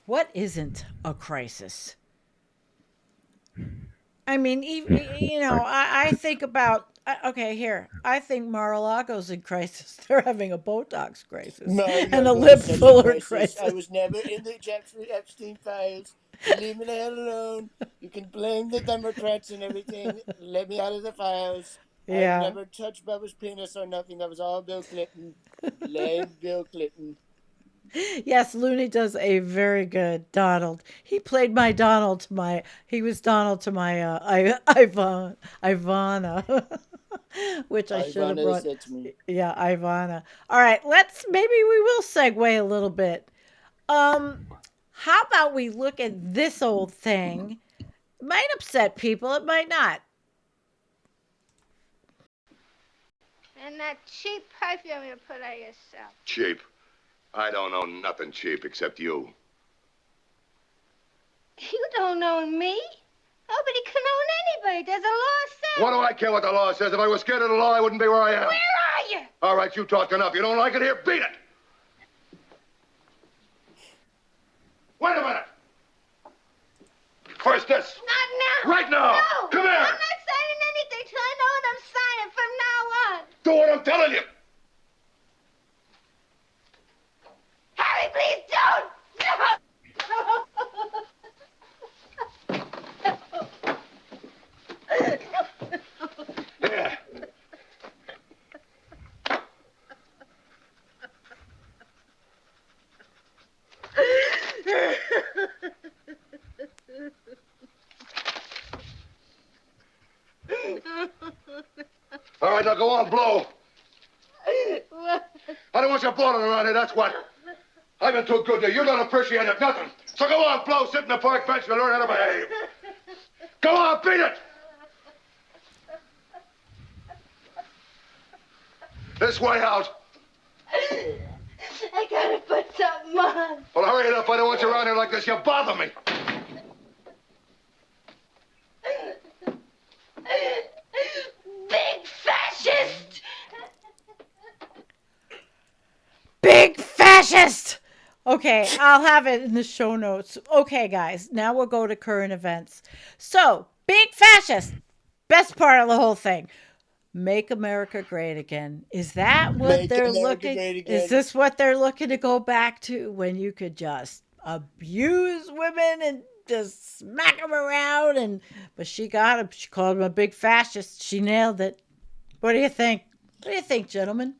What isn't a crisis? I mean, you know, Right. I think about, okay, here. I think Mar-a-Lago's in crisis. They're having a Botox crisis and a Mar-a-Lago lip is such a filler crisis. I crisis. was never in the Jeffrey Epstein files. Leave me the hell alone. You can blame the Democrats and everything. Let me out of the files. I've Yeah. never touched Bubba's penis or nothing. That was all Bill Clinton. Blame Bill Clinton. Yes, Looney does a very good Donald. He played my Donald to my. He was Donald to my Ivana, which I should have Ivana is brought. that to me. Yeah, Ivana. All right, let's maybe we will segue a little bit. Um, how about we look at this old thing? It might upset people. It might not. And that cheap perfume you put on yourself. Cheap? I don't know nothing cheap except you. You don't own me. Nobody can own anybody. There's a law saying. What do I care what the law says? If I was scared of the law, I wouldn't be where I am. Where are you? All right, you talked enough. You don't like it? Here, beat it. Wait a minute. First this. Not now. Right now. No. Come here. I'm not signing anything till I know what I'm signing from now on. Do what I'm telling you. Harry, please don't. No. Yeah. All right, now go on, blow. I don't want you blowing around here, that's what. I've been too good to you. You don't appreciate it, nothing. So go on, blow. Sit in the park bench and learn how to behave. Go on, beat it. This way out. I gotta put something on. Well, hurry it up. I don't want you around here like this. You bother me. Big fascist. Big fascist. Okay, I'll have it in the show notes. Okay, guys, now we'll go to current events. So, big fascist. best part of the whole thing. Make America great again. Is that what Make they're America looking? great Is again. this what they're looking to go back to when you could just abuse women and just smack them around? And but she got him. She called him a big fascist. She nailed it. What do you think? What do you think, gentlemen?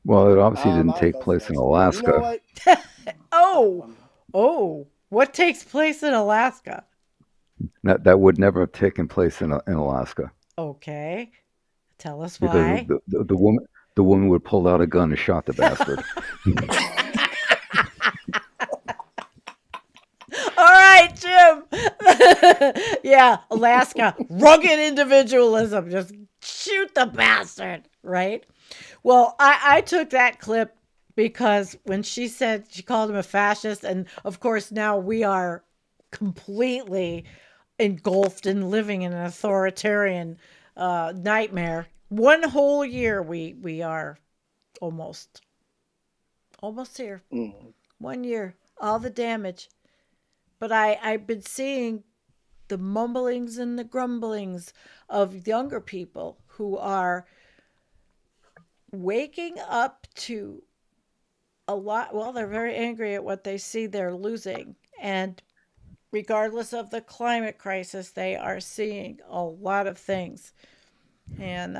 Well, it obviously didn't I'll take go place in first. You know Alaska. what? Oh, what takes place in Alaska? That would never have taken place in Alaska Okay, tell us because why. the woman would pull out a gun and shot the bastard. All right, Jim. Yeah, Alaska, rugged individualism. Just shoot the bastard, right? Well, I took that clip because when she said she called him a fascist, and of course now we are completely engulfed in living in an authoritarian nightmare. One whole year we are almost here. Mm. 1 year, all the damage. But I've been seeing the mumblings and the grumblings of younger people who are waking up to a lot. Well, they're very angry at what they see they're losing. And regardless of the climate crisis, they are seeing a lot of things. And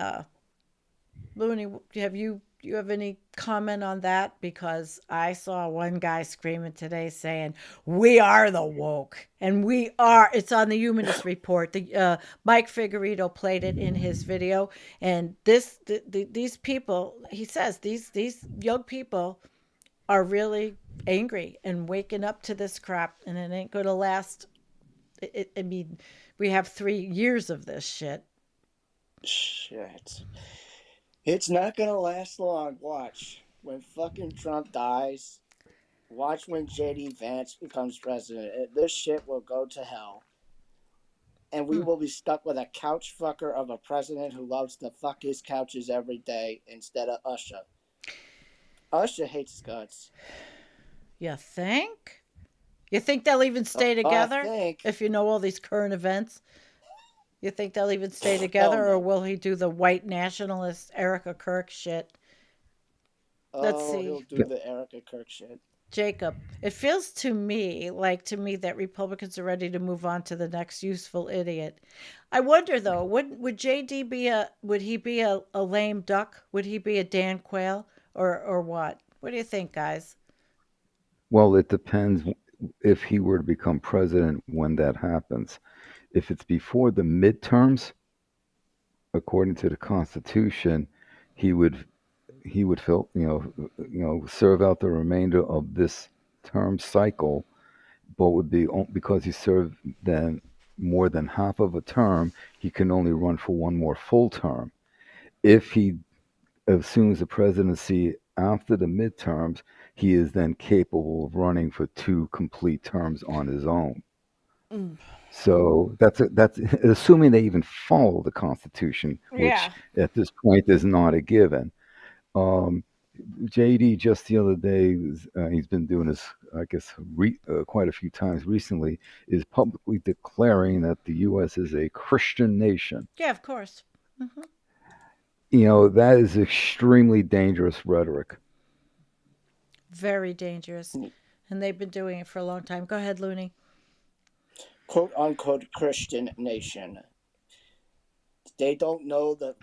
Looney, you have any comment on that? Because I saw one guy screaming today saying, "We are the woke," and we are. It's on the Humanist Report. The Mike Figueredo played it in his video, and these people, he says, these young people are really angry and waking up to this crap, and it ain't gonna last. I mean, we have 3 years of this shit. Shit. It's not gonna last long. Watch. When fucking Trump dies, watch when JD Vance becomes president. This shit will go to hell. And we will be stuck with a couch fucker of a president who loves to fuck his couches every day instead of Usher. Usher hates guts. You think? You think they'll even stay together? If you know all these current events? You think they'll even stay together, or will he do the white nationalist Erica Kirk shit? Let's see. He'll do the Erica Kirk shit. Jacob, it feels to me that Republicans are ready to move on to the next useful idiot. I wonder though, would JD would he be a lame duck? Would he be a Dan Quayle or what? What do you think, guys? Well, it depends if he were to become president when that happens. If it's before the midterms, according to the Constitution, he would fill, serve out the remainder of this term cycle, but would be because he served then more than half of a term, he can only run for one more full term. If he assumes the presidency after the midterms, he is then capable of running for 2 complete terms on his own. So that's assuming they even follow the Constitution, which at this point is not a given. JD just the other day, he's been doing this, I guess, quite a few times recently, is publicly declaring that the U.S. is a Christian nation. Yeah, of course. That is extremely dangerous rhetoric. Very dangerous. And they've been doing it for a long time. Go ahead, Looney. Quote unquote Christian nation. They don't know the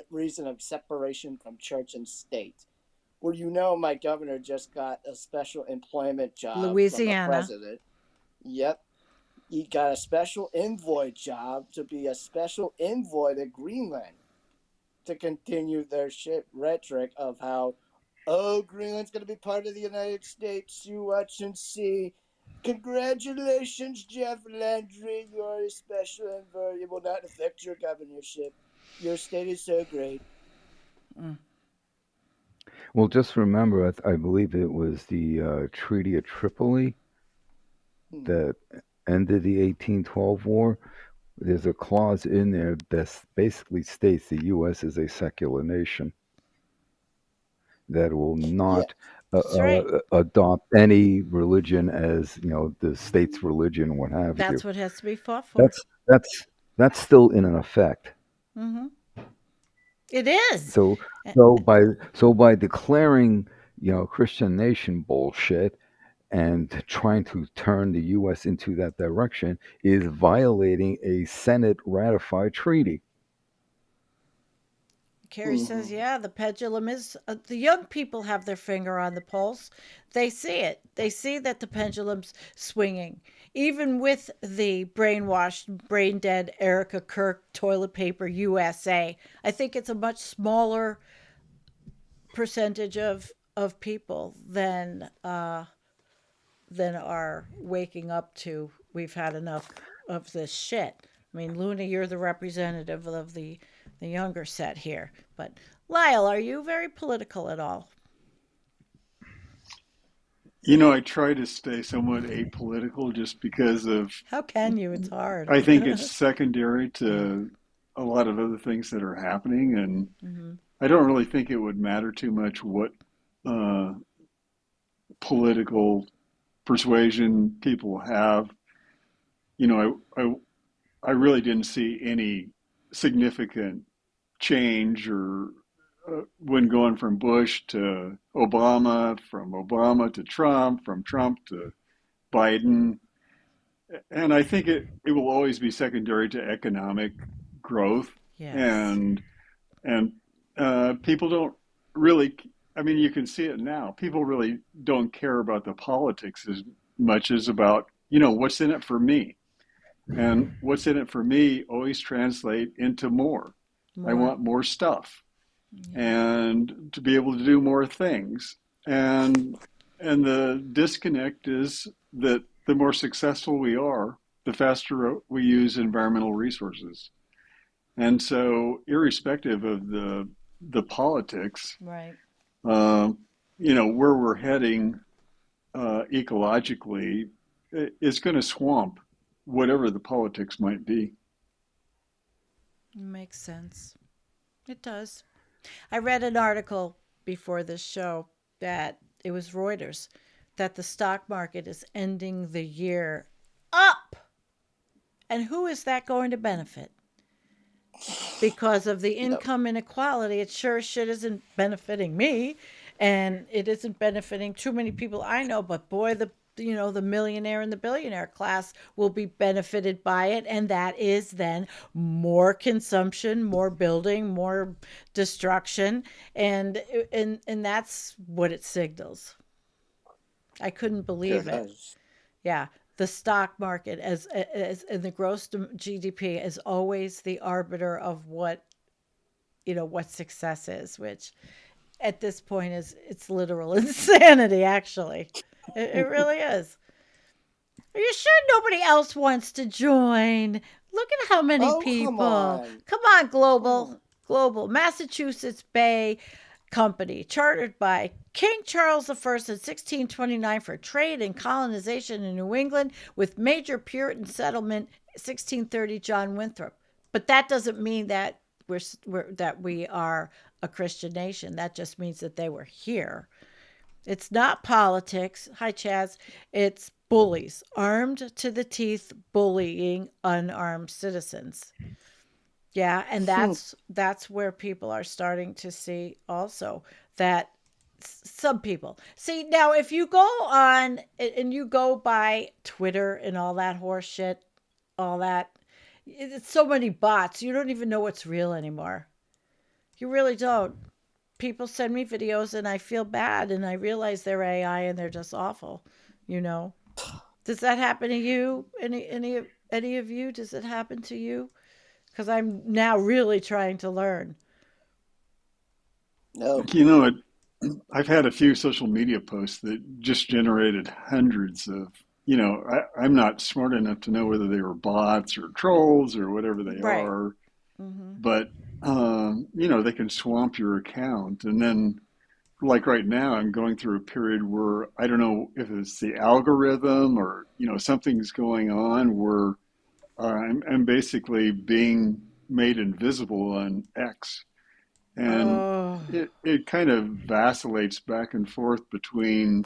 reason of separation from church and state. Well, my governor just got a special employment job Louisiana. from the president. Yep. He got a special envoy job to be a special envoy to Greenland to continue their shit rhetoric of how, Greenland's going to be part of the United States. You watch and see. Congratulations, Jeff Landry. You're a special envoy. It will not affect your governorship. Your state is so great. Well, just remember, I believe it was the Treaty of Tripoli that ended the 1812 war. There's a clause in there that basically states the U.S. is a secular nation that will not adopt any religion as the state's religion, what have you. That's what has to be fought for. That's still in effect. Mm-hmm. It is. So by declaring, Christian nation bullshit and trying to turn the U.S. into that direction is violating a Senate ratified treaty. Carrie says, yeah, the pendulum is, the young people have their finger on the pulse. They see it. They see that the pendulum's swinging. Even with the brainwashed, brain dead Erica Kirk toilet paper USA, I think it's a much smaller percentage of people than are waking up to we've had enough of this shit. I mean, Luna, you're the representative of the younger set here. But Lyle, are you very political at all? I try to stay somewhat apolitical just because of, How can you? It's hard. I think it's secondary to a lot of other things that are happening. And Mm-hmm. I don't really think it would matter too much what political persuasion people have. I really didn't see any significant change or when going from Bush to Obama, from Obama to Trump, from Trump to Biden. And I think it will always be secondary to economic growth. Yes. And people don't really, I mean, you can see it now. People really don't care about the politics as much as about, what's in it for me. And what's in it for me always translate into more. I More. want more stuff and to be able to do more things. And the disconnect is that the more successful we are, the faster we use environmental resources. And so, irrespective of the politics, Right. where we're heading ecologically is going to swamp whatever the politics might be. Makes sense. It does. I read an article before this show that it was Reuters that the stock market is ending the year up. And who is that going to benefit? Because of the income inequality, it sure as shit isn't benefiting me, and it isn't benefiting too many people I know. But boy, the millionaire and the billionaire class will be benefited by it, and that is then more consumption, more building, more destruction, and that's what it signals. I couldn't believe it. Yeah, the stock market as and the gross GDP is always the arbiter of what success is, which at this point it's literal insanity. Actually, it really is. Are you sure nobody else wants to join? Look at how many people. Come on, global Massachusetts Bay Company, chartered by King Charles I in 1629 for trade and colonization in New England, with major Puritan settlement 1630 John Winthrop. But that doesn't mean that we are a Christian nation. That just means that they were here. It's not politics. Hi, Chaz. It's bullies, armed to the teeth, bullying unarmed citizens. Yeah, and that's where people are starting to see also that some people see now. If you go on and you go by Twitter and all that horse shit, all that, it's so many bots. You don't even know what's real anymore. You really don't. People send me videos and I feel bad and I realize they're AI and they're just awful. Does that happen to you? Any of you? Does it happen to you? Because I'm now really trying to learn. No. I've had a few social media posts that just generated hundreds of, I'm not smart enough to know whether they were bots or trolls or whatever they Right. are, Mm-hmm. but, they can swamp your account. And then, like right now, I'm going through a period where I don't know if it's the algorithm or, something's going on where I'm basically being made invisible on X. And Oh. it kind of vacillates back and forth between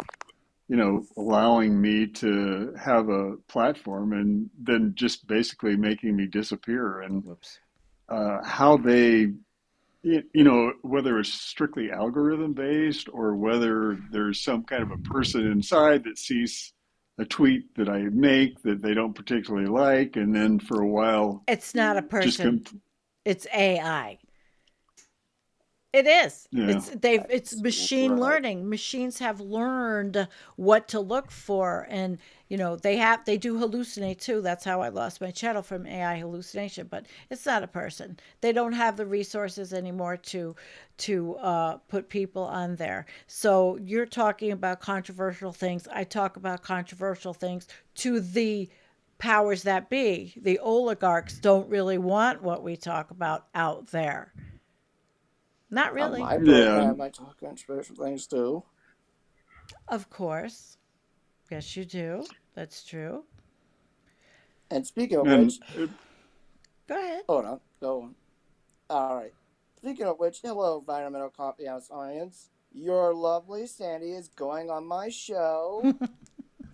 allowing me to have a platform and then just basically making me disappear. And Whoops. How they, whether it's strictly algorithm based or whether there's some kind of a person inside that sees a tweet that I make that they don't particularly like, and then for a while, It's not a just person. It's AI. It is. yeah. It's machine Right. learning. Machines have learned what to look for, and they do hallucinate too. That's how I lost my channel, from AI hallucination. But it's not a person. They don't have the resources anymore to put people on there. So you're talking about controversial things. I talk about controversial things to the powers that be. The oligarchs don't really want what we talk about out there. Not On really. my Yeah. program, I talk controversial things too. Of course. Yes, you do. That's true. And speaking of And which, Go ahead. hold on, go on. All right. Speaking of which, hello, Environmental Coffeehouse audience. Your lovely Sandy is going on my show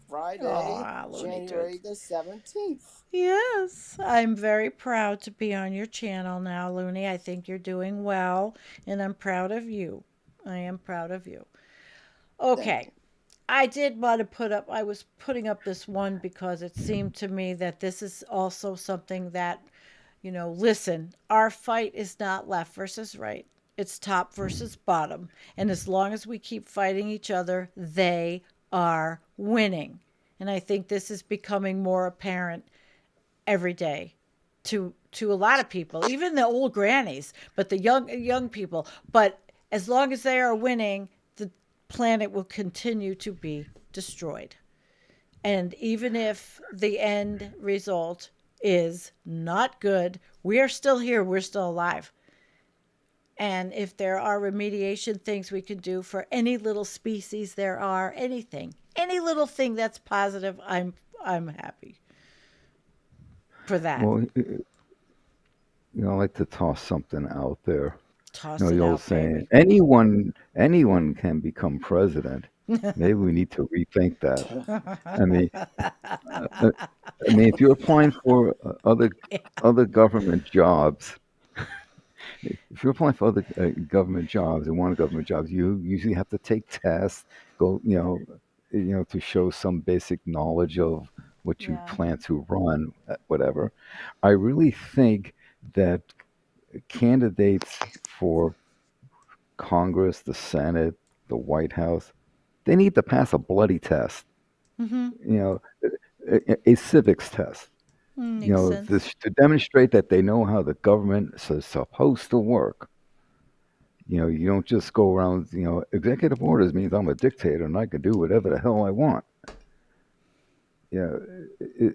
Friday, Aw, Looney January Tunes. the 17th. Yes, I'm very proud to be on your channel now, Looney. I think you're doing well, and I'm proud of you. I am proud of you. Thank Okay. you. I did want to I was putting up this one because it seemed to me that this is also something that, listen, our fight is not left versus right. It's top versus bottom. And as long as we keep fighting each other, they are winning. And I think this is becoming more apparent every day to a lot of people, even the old grannies, but the young people. But as long as they are winning, the planet will continue to be destroyed. And even if the end result is not good, we are still here, we're still alive. And if there are remediation things we can do for any little species there are, any little thing that's positive, I'm happy for that. Well, I like to toss something out there. Toss it The old out, saying, baby. anyone can become president. Maybe we need to rethink that. I mean, uh, if you're applying for other government jobs, if you're applying for other government jobs and want government jobs, you usually have to take tests, go, to show some basic knowledge of what you Yeah. plan to run, whatever. I really think that candidates for Congress, the Senate, the White House, they need to pass a bloody test, Mm-hmm. you know, a civics test, Makes sense. to demonstrate that they know how the government is supposed to work. You don't just go around, executive orders means I'm a dictator and I can do whatever the hell I want. Yeah,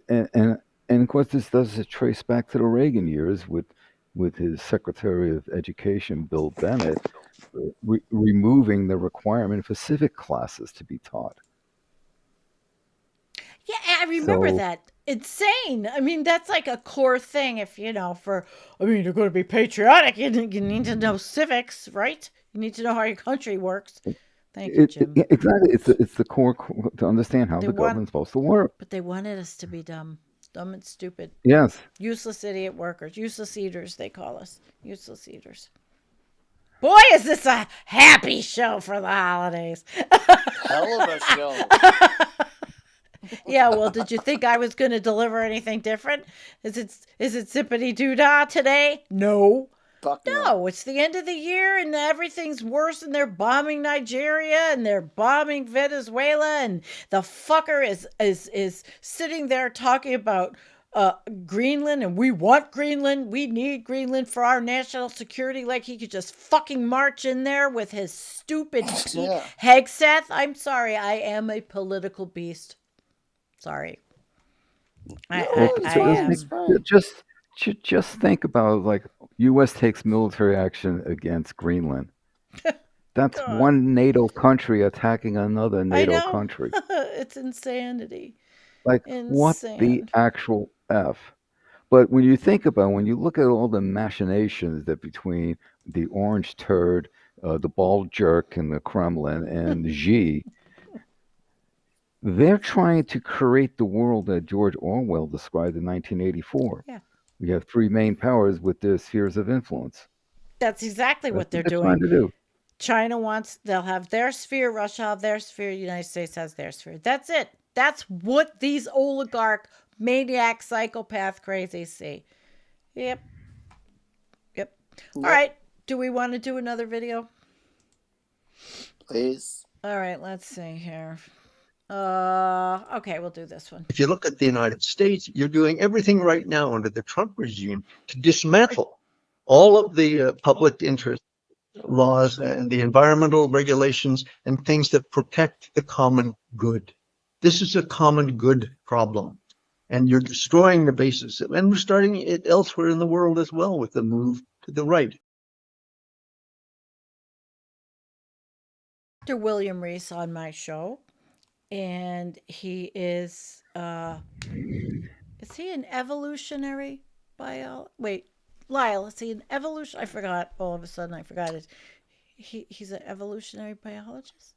and of course this does trace back to the Reagan years with his Secretary of Education Bill Bennett removing the requirement for civic classes to be taught. Yeah, I remember So that. Insane. I mean, that's like a core thing. If you're going to be patriotic, you need to know civics, right? You need to know how your country works. Thank you, Jim. exactly, it's the core to understand how They the want, government's supposed to work. but they wanted us to be dumb, dumb and stupid, Yes. useless idiot workers, useless eaters. They call us useless eaters. Boy, is this a happy show for the holidays. Hell of a show. Yeah, well, did you think I was going to deliver anything different? Is it zippity doo dah today? No. Fuck no. No, it's the end of the year and everything's worse, and they're bombing Nigeria and they're bombing Venezuela, and the fucker is sitting there talking about Greenland, and we want Greenland, we need Greenland for our national security, like he could just fucking march in there with his stupid Yeah. Hegseth. I'm sorry, I am a political beast. Sorry. Well, It's I fine. am. It's fine. just think about, like, U.S. takes military action against Greenland. That's God. one NATO country attacking another I NATO know. country. It's insanity. Like, what the Insane. actual F? But when you look at all the machinations that between the orange turd, the bald jerk in the Kremlin, and Xi, They're trying to create the world that George Orwell described in 1984. Yeah. We have three main powers with their spheres of influence. That's exactly That's what they're what they're trying doing. to do. China wants, they'll have their sphere, Russia have their sphere, United States has their sphere. That's it. That's what these oligarch, maniac, psychopath crazies see. Yep. Yep. All right. Do we want to do another video? Please. All right, let's see here. Okay, we'll do this one. If you look at the United States, you're doing everything right now under the Trump regime to dismantle all of the public interest laws and the environmental regulations and things that protect the common good. This is a common good problem, and you're destroying the basis. And we're starting it elsewhere in the world as well with the move to the right. Dr. William Reese on my show, and he is he an evolutionary wait, Lyle, is he an evolution? I forgot. All of a sudden I forgot it. He's an evolutionary biologist?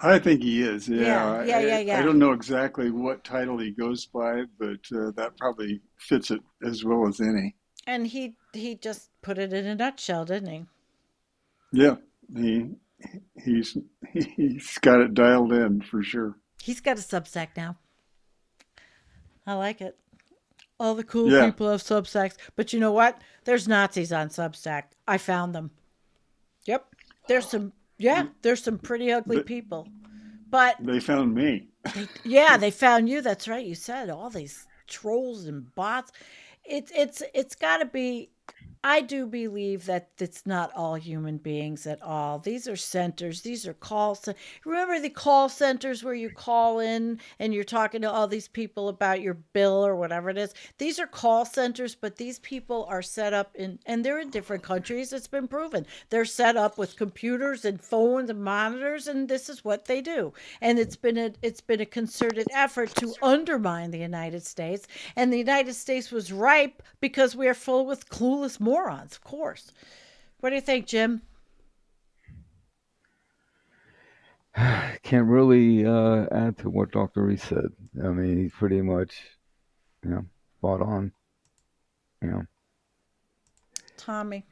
I think he is. Yeah. I don't know exactly what title he goes by, but that probably fits it as well as any. And he just put it in a nutshell, didn't he? Yeah, he's got it dialed in for sure. He's got a Substack now. I like it. All the cool people have Substacks. But you know what? There's Nazis on Substack. I found them. Yep. There's some pretty ugly people. But they found me. They found you. That's right. You said all these trolls and bots. It's got to be. I do believe that it's not all human beings at all. These are centers. These are call centers. Remember the call centers where you call in and you're talking to all these people about your bill or whatever it is? These are call centers, but these people are set up and they're in different countries. It's been proven. They're set up with computers and phones and monitors, and this is what they do. And it's been a concerted effort to undermine the United States. And the United States was ripe because we are full with clueless morons, of course. What do you think, Jim? Can't really add to what Dr. Reese said. I mean, he's pretty much, spot on. Tommy.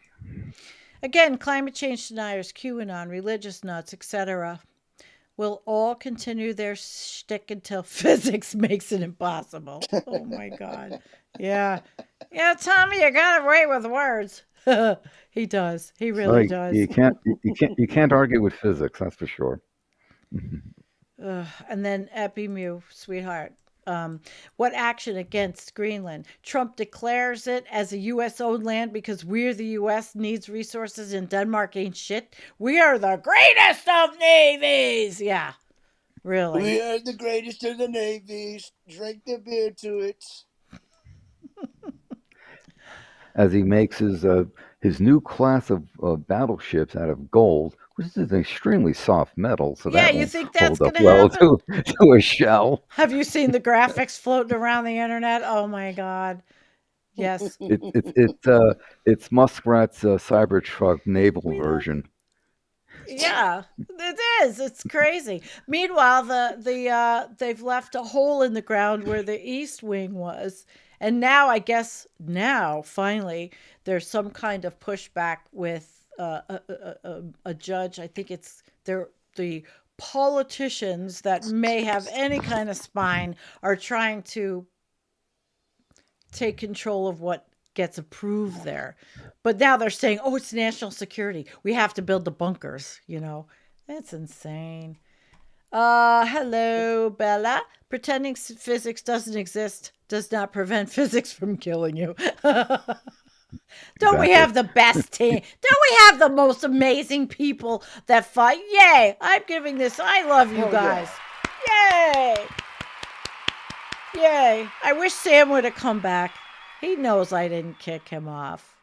Again, climate change deniers, QAnon, religious nuts, etc. will all continue their shtick until physics makes it impossible. Oh my God. Yeah. Yeah, Tommy, you got away with words. He does. He really does. You can't argue with physics, that's for sure. And then Epimu, sweetheart. What action against Greenland? Trump declares it as a U.S.-owned land because we're the U.S. needs resources and Denmark ain't shit. We are the greatest of navies. Yeah, really. We are the greatest of the navies. Drink the beer to it. As he makes his new class of battleships out of gold, which is an extremely soft metal, so that you won't think that's hold up gonna well happen? to a shell. Have you seen the graphics floating around the internet? Oh my God. Yes. It's Muskrat's Cybertruck naval version. Yeah, it is. It's crazy. Meanwhile, they've left a hole in the ground where the East Wing was. And now, I guess, finally, there's some kind of pushback with a judge. I think the politicians that may have any kind of spine are trying to take control of what gets approved there. But now they're saying, oh, it's national security. We have to build the bunkers, That's insane. Hello, Bella. Pretending physics doesn't exist does not prevent physics from killing you. Don't we have the best team? Don't we have the most amazing people that fight? Yay! I'm giving this. I love you guys. Yeah. Yay! Yay! I wish Sam would have come back. He knows I didn't kick him off.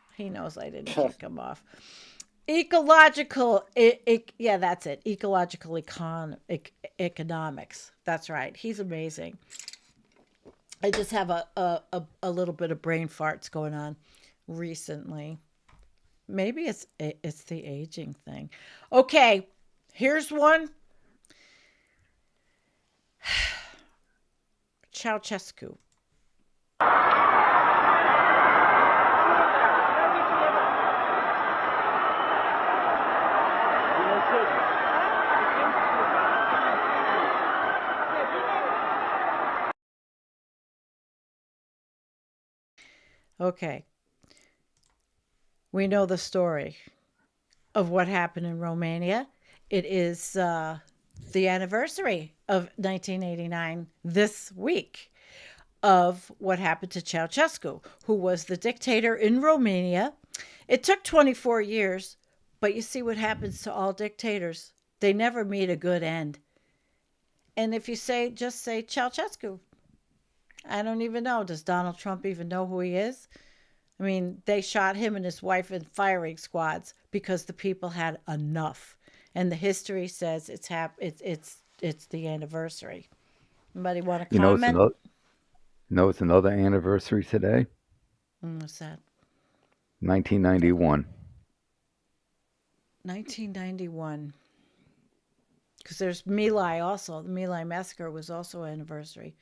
Ecological, that's it. Ecological economics. That's right. He's amazing. I just have a little bit of brain farts going on recently. Maybe it's the aging thing. Okay, here's one. Ceausescu. Okay. We know the story of what happened in Romania. It is the anniversary of 1989 this week of what happened to Ceausescu, who was the dictator in Romania. It took 24 years, but you see what happens to all dictators. They never meet a good end. And if you just say Ceausescu, I don't even know. Does Donald Trump even know who he is? I mean, they shot him and his wife in firing squads because the people had enough. And the history says it's the anniversary. Anybody want to comment? It's another anniversary today. What's that? 1991. 1991. Because there's My Lai also. The My Lai massacre was also anniversary.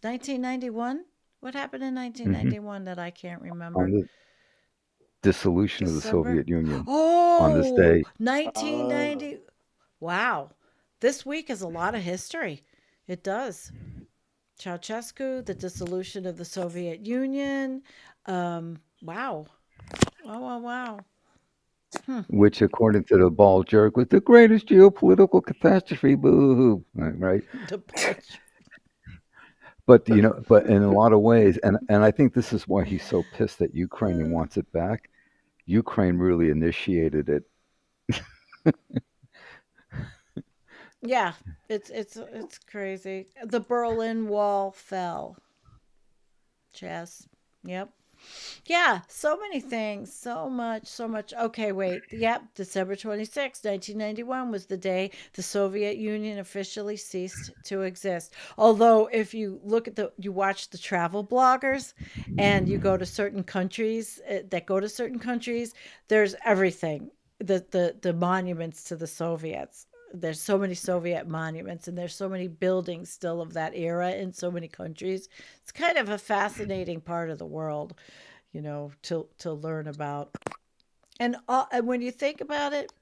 1991? What happened in 1991 that I can't remember? On the dissolution of the December? Soviet Union. Oh, On this day. 1990. Wow. This week is a lot of history. It does. Ceausescu, the dissolution of the Soviet Union. Wow. Wow. Which, according to the ball jerk, was the greatest geopolitical catastrophe. Boo-hoo. Right? The ball jerk. But but in a lot of ways, and I think this is why he's so pissed that Ukraine wants it back. Ukraine really initiated it. Yeah, it's crazy. The Berlin Wall fell. Chess. Yep. Yeah, so many things. So much. Okay, wait. Yep, December 26, 1991 was the day the Soviet Union officially ceased to exist. Although if you look at you watch the travel bloggers and you go to certain countries there's everything. The monuments to the Soviets. There's so many Soviet monuments and there's so many buildings still of that era in so many countries. It's kind of a fascinating part of the world, to learn about. And when you think about it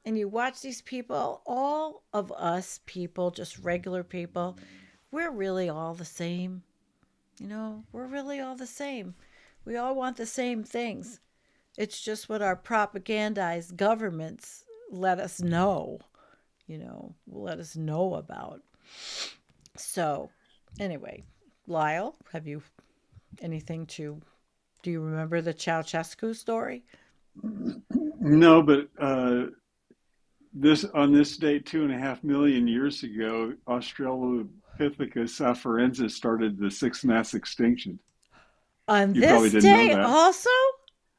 and you watch these people, all of us people, just regular people, we're really all the same. We're really all the same. We all want the same things. It's just what our propagandized governments let us know. Let us know about. So, anyway, Lyle, have you anything do you remember the Ceausescu story? No, but on this date 2.5 million years ago, Australopithecus afarensis started the sixth mass extinction. On You probably this didn't day know that. Also?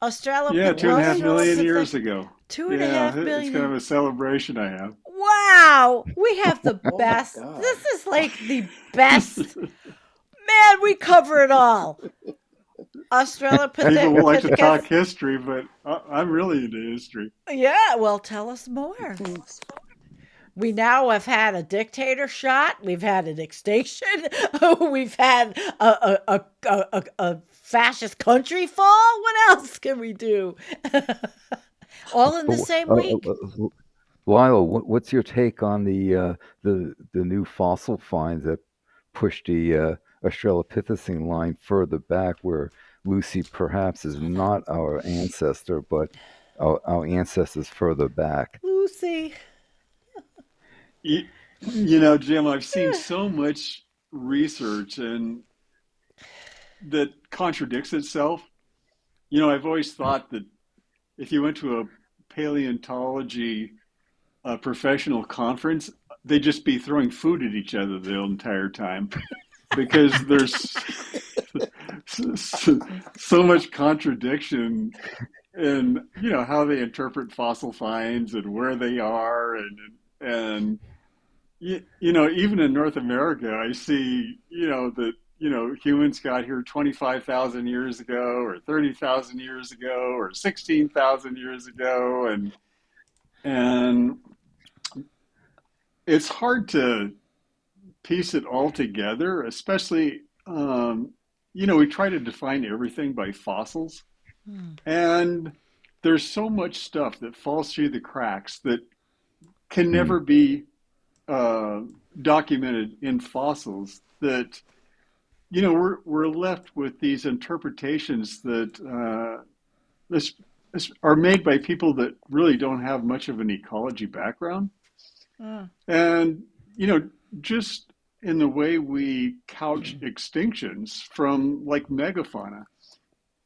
Australopithecus? Yeah, 2.5 million years ago. 2.5 million. It's kind of a celebration I have. Wow, we have the best. This is like the best. Man, we cover it all. Australopithecus. People like to talk history, but I'm really into history. Yeah, well, tell us more. We now have had a dictator shot. We've had an extinction. We've had a fascist country fall. What else can we do? All in the same week. Lyle, what's your take on the new fossil finds that push the Australopithecine line further back, where Lucy perhaps is not our ancestor, but our ancestors further back? Lucy. Jim, I've seen so much research and that contradicts itself. I've always thought that if you went to a paleontology professional conference, they'd just be throwing food at each other the entire time because there's so much contradiction in how they interpret fossil finds and where they are, and even in North America, I see that humans got here 25,000 years ago, or 30,000 years ago, or 16,000 years ago, and it's hard to piece it all together, especially, we try to define everything by fossils. And there's so much stuff that falls through the cracks that can never be documented in fossils that, we're left with these interpretations that are made by people that really don't have much of an ecology background. And, just in the way we couch extinctions from like megafauna,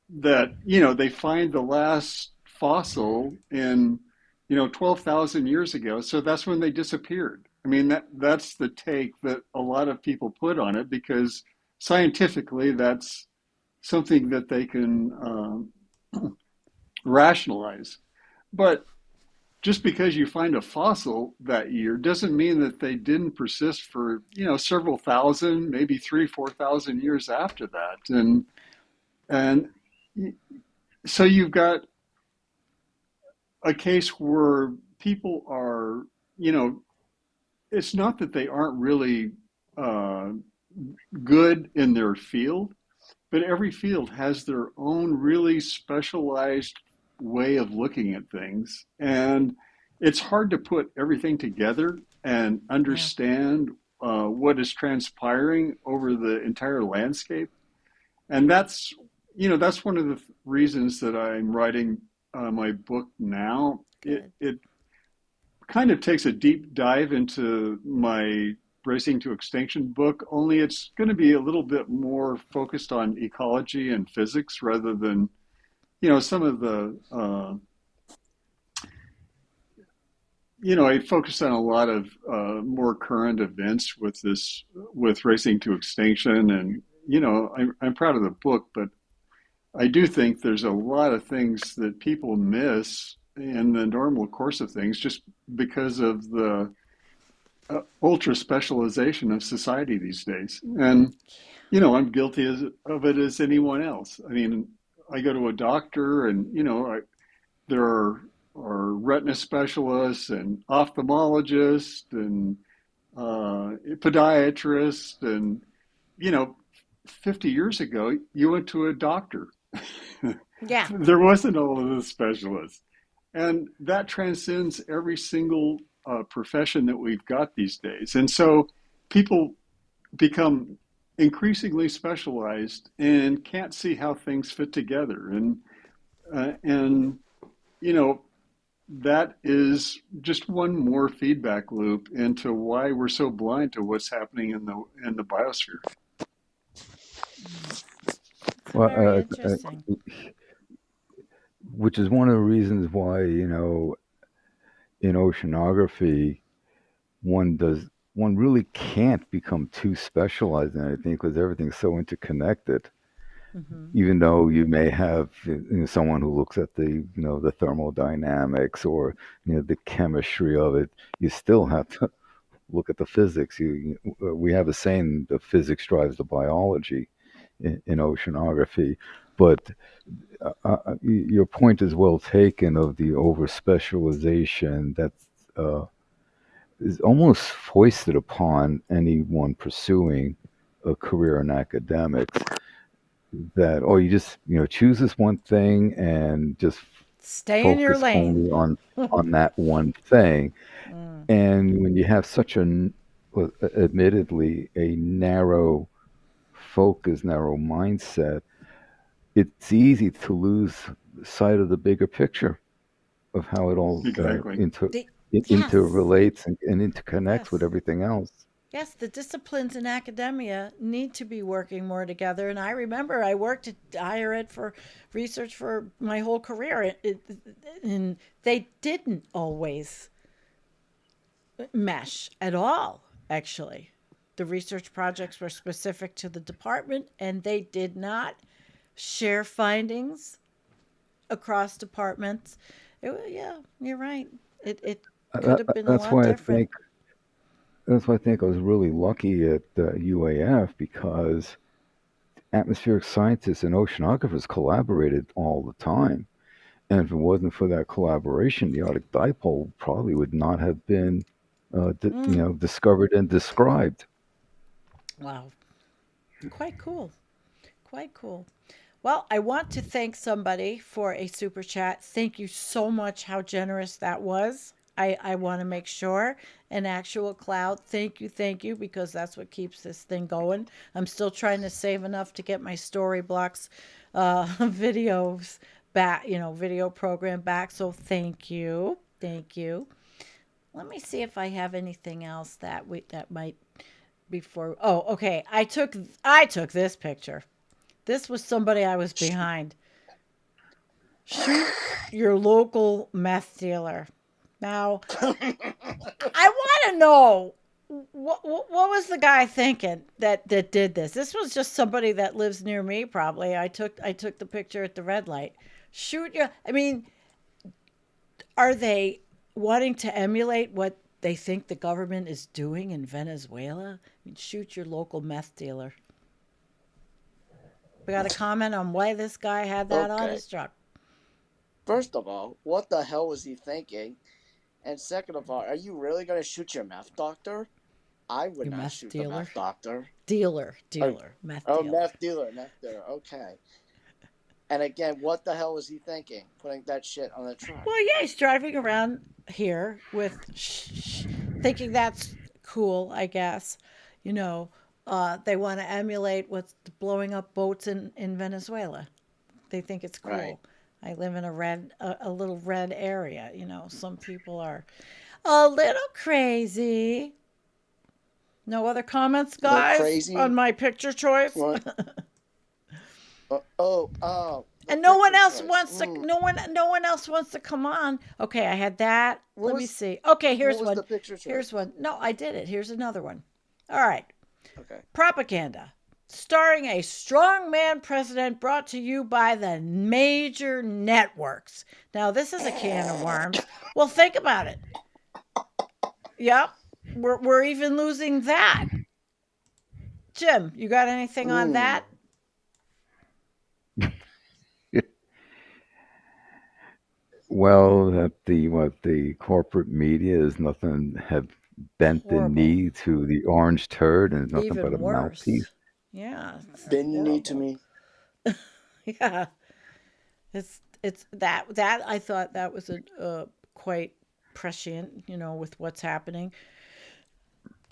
that, they find the last fossil in, 12,000 years ago. So that's when they disappeared. I mean, that's the take that a lot of people put on it, because scientifically that's something that they can rationalize. But just because you find a fossil that year doesn't mean that they didn't persist for, several thousand, maybe 4,000 years after that. And so you've got a case where people are, it's not that they aren't really good in their field, but every field has their own really specialized way of looking at things. And it's hard to put everything together and understand what is transpiring over the entire landscape. And that's one of the reasons that I'm writing my book now. It kind of takes a deep dive into my Racing to Extinction book, only it's going to be a little bit more focused on ecology and physics rather than, some of the, I focus on a lot of more current events with Racing to Extinction. And, I'm proud of the book, but I do think there's a lot of things that people miss in the normal course of things just because of the ultra specialization of society these days. And, I'm guilty of it as anyone else. I mean, I go to a doctor and, there are retina specialists and ophthalmologists and podiatrists. And, 50 years ago, you went to a doctor. Yeah. There wasn't all of the specialists. And that transcends every single profession that we've got these days. And so people become increasingly specialized and can't see how things fit together. And that is just one more feedback loop into why we're so blind to what's happening in the biosphere. Well, Very interesting. which is one of the reasons why, in oceanography, one really can't become too specialized in anything because everything's so interconnected. Even though you may have someone who looks at the the thermodynamics or the chemistry of it, you still have to look at the physics. We have a saying, the physics drives the biology in oceanography. But your point is well taken of the over specialization that's is almost foisted upon anyone pursuing a career in academics. That you just choose this one thing and just Stay in your focus lane. only on that one thing. And when you have such admittedly a narrow focus, narrow mindset, it's easy to lose sight of the bigger picture of how it all Exactly. interrelates and interconnects with everything else. Yes, the disciplines in academia need to be working more together. And I remember I worked at higher ed for research for my whole career, and they didn't always mesh at all, actually. The research projects were specific to the department, and they did not share findings across departments. Yeah, you're right. It could have been a That's lot why different. That's why I think I was really lucky at UAF, because atmospheric scientists and oceanographers collaborated all the time. And if it wasn't for that collaboration, the Arctic dipole probably would not have been discovered and described. Wow. Quite cool. Quite cool. Well, I want to thank somebody for a super chat. Thank you so much how generous that was. I want to make sure an actual cloud. Thank you, because that's what keeps this thing going. I'm still trying to save enough to get my story blocks videos back, video program back. So thank you. Thank you. Let me see if I have anything else that might before. Oh, okay. I took this picture. This was somebody I was behind. Shoot your local meth dealer. Now, I want to know what was the guy thinking that did this? This was just somebody that lives near me, probably. I took the picture at the red light. Shoot your. I mean, are they wanting to emulate what they think the government is doing in Venezuela? I mean, shoot your local meth dealer. We got a comment on why this guy had that on Okay. his truck. First of all, what the hell was he thinking? And second of all, are you really going to shoot your meth doctor? I would Your not meth shoot the dealer? meth doctor. Dealer. Meth dealer. Meth dealer. Okay. And again, what the hell was he thinking, putting that shit on the truck? Well, yeah, he's driving around here with thinking that's cool, I guess. You know, they want to emulate what's blowing up boats in Venezuela. They think it's cool. Right. I live in a little red area. Some people are a little crazy. No other comments, guys, crazy? on my picture choice. What? And no one else wants to. No one else wants to come on. Okay, I had that. Let me see. Okay, here's what was one. the picture choice? Here's one. No, I did it. Here's another one. All right. Okay. Propaganda, starring a strongman president, brought to you by the major networks. Now, this is a can of worms. Well, think about it. Yep, we're even losing that. Jim, you got anything on that? Well, that the corporate media is nothing have bent the knee to the orange turd and is nothing but a mouthpiece. Yeah. Bend the knee to me. Yeah. It's that I thought that was a quite prescient, with what's happening.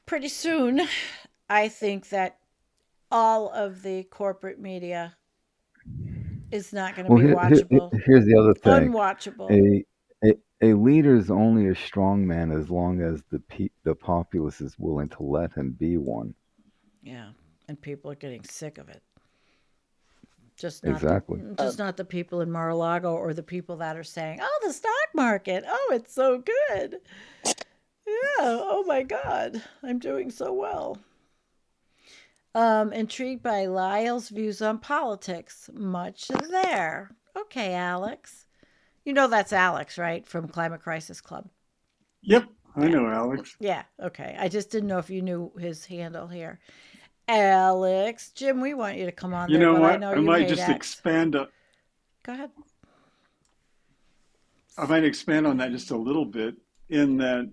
Pretty soon, I think that all of the corporate media is not going to be watchable. Here's the other thing. Unwatchable. A leader is only a strong man as long as the populace is willing to let him be one. Yeah, and people are getting sick of it. Just not exactly. Just not the people in Mar-a-Lago or the people that are saying, "Oh, the stock market. Oh, it's so good. Yeah. Oh my God, I'm doing so well." Intrigued by Lyle's views on politics. Much there. Okay, Alex. That's Alex, right? From Climate Crisis Club. Yep, I know Alex. Yeah, okay. I just didn't know if you knew his handle here. Alex, Jim, we want you to come on. You there, know but what? I know I you might hate just X. expand. Go ahead. I might expand on that just a little bit. In that,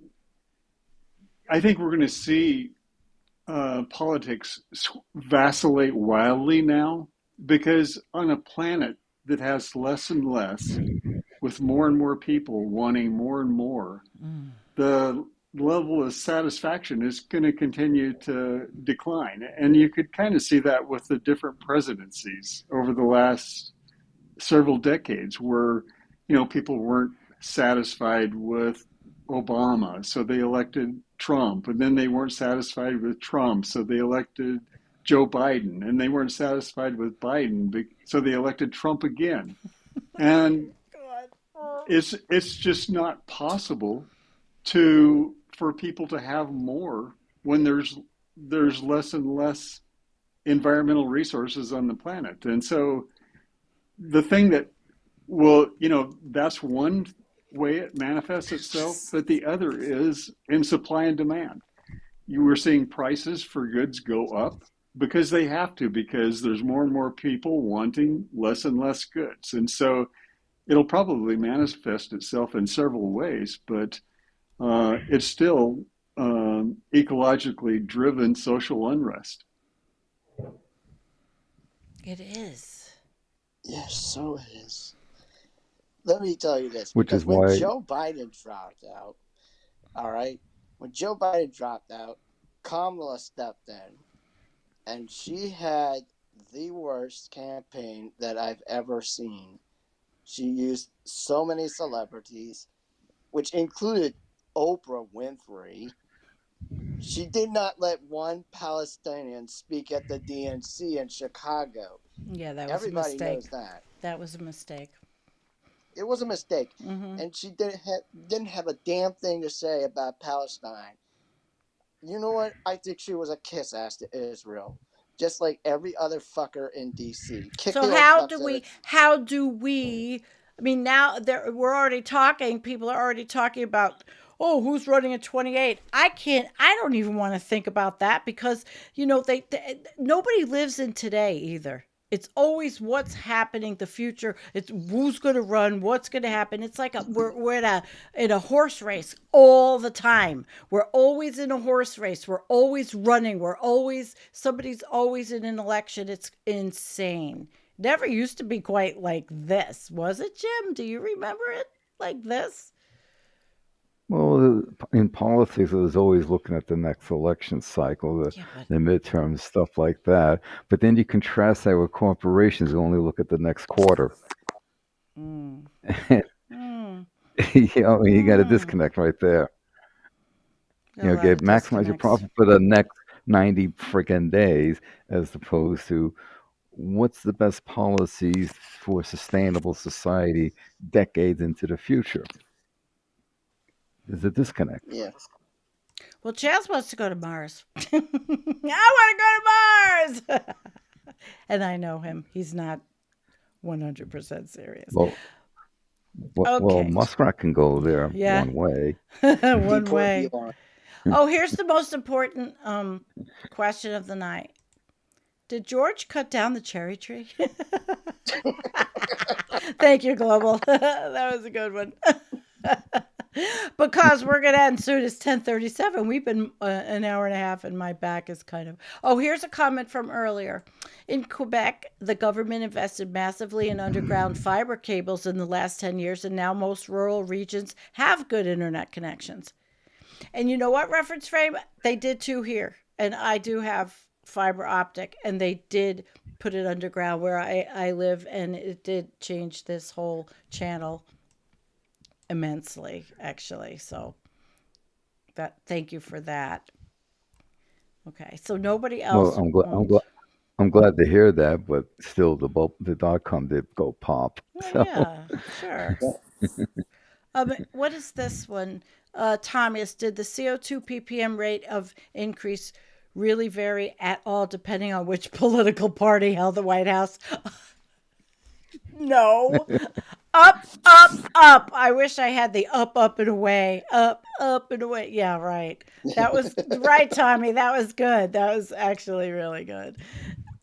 I think we're going to see politics vacillate wildly now, because on a planet that has less and less, with more and more people wanting more and more, the level of satisfaction is going to continue to decline. And you could kind of see that with the different presidencies over the last several decades, where people weren't satisfied with Obama, so they elected Trump, and then they weren't satisfied with Trump, so they elected Joe Biden, and they weren't satisfied with Biden, so they elected Trump again. And it's just not possible for people to have more when there's less and less environmental resources on the planet. And so the thing that that's one way it manifests itself, but the other is in supply and demand. You were seeing prices for goods go up because they have to, because there's more and more people wanting less and less goods. And so it'll probably manifest itself in several ways, but it's still ecologically driven social unrest. It is. Yes, so it is. Let me tell you this, Which because is when why, Joe Biden dropped out, all right, when Joe Biden dropped out, Kamala stepped in, and she had the worst campaign that I've ever seen. She used so many celebrities, which included Oprah Winfrey. She did not let one Palestinian speak at the DNC in Chicago. Yeah, that was a Everybody mistake. knows that. That was a mistake. It was a mistake. Mm-hmm. And she didn't have a damn thing to say about Palestine. You know what? I think she was a kiss ass to Israel. Just like every other fucker in DC. Kick So the old how fucks do out we? of. How do we? I mean, now there we're already talking. People are already talking about. Oh, who's running at 28? I can't. I don't even want to think about that because they nobody lives in today either. It's always what's happening, the future. It's who's going to run, what's going to happen. It's like we're in a horse race all the time. We're always in a horse race. We're always running. Somebody's always in an election. It's insane. Never used to be quite like this, was it, Jim? Do you remember it like this? well, in politics, it was always looking at the next election cycle, Yeah, but the midterms, stuff like that. But then you contrast that with corporations who only look at the next quarter. mm, mm, You got a mm. disconnect right there. A lot Get of maximize your disconnects. profit for the next 90 freaking days, as opposed to what's the best policies for sustainable society decades into the future. There's a disconnect. Yeah. Well, Chaz wants to go to Mars. I want to go to Mars. And I know him. He's not 100% serious. Well, Okay. Muskrat can go there Yeah. one way. One Poor way. Elon. Oh, here's the most important question of the night. Did George cut down the cherry tree? Thank you, Global. That was a good one. Because we're going to end soon. It's 10:37. We've been an hour and a half, and my back is kind of. Oh, here's a comment from earlier. In Quebec, the government invested massively in underground fiber cables in the last 10 years, and now most rural regions have good internet connections. And you know what, reference frame? They did too here. And I do have fiber optic, and they did put it underground where I live, and it did change this whole channel immensely, actually. So thank you for that. Okay, so nobody Well, else I'm glad. wants. I'm glad to hear that, but still, the .com did go pop. Oh So, yeah, sure. What is this one? Thomas, did the CO2 ppm rate of increase really vary at all depending on which political party held the White House? No. Up, up, up. I wish I had the up and away. Up and away. Yeah, right. That was right, Tommy. That was good. That was actually really good.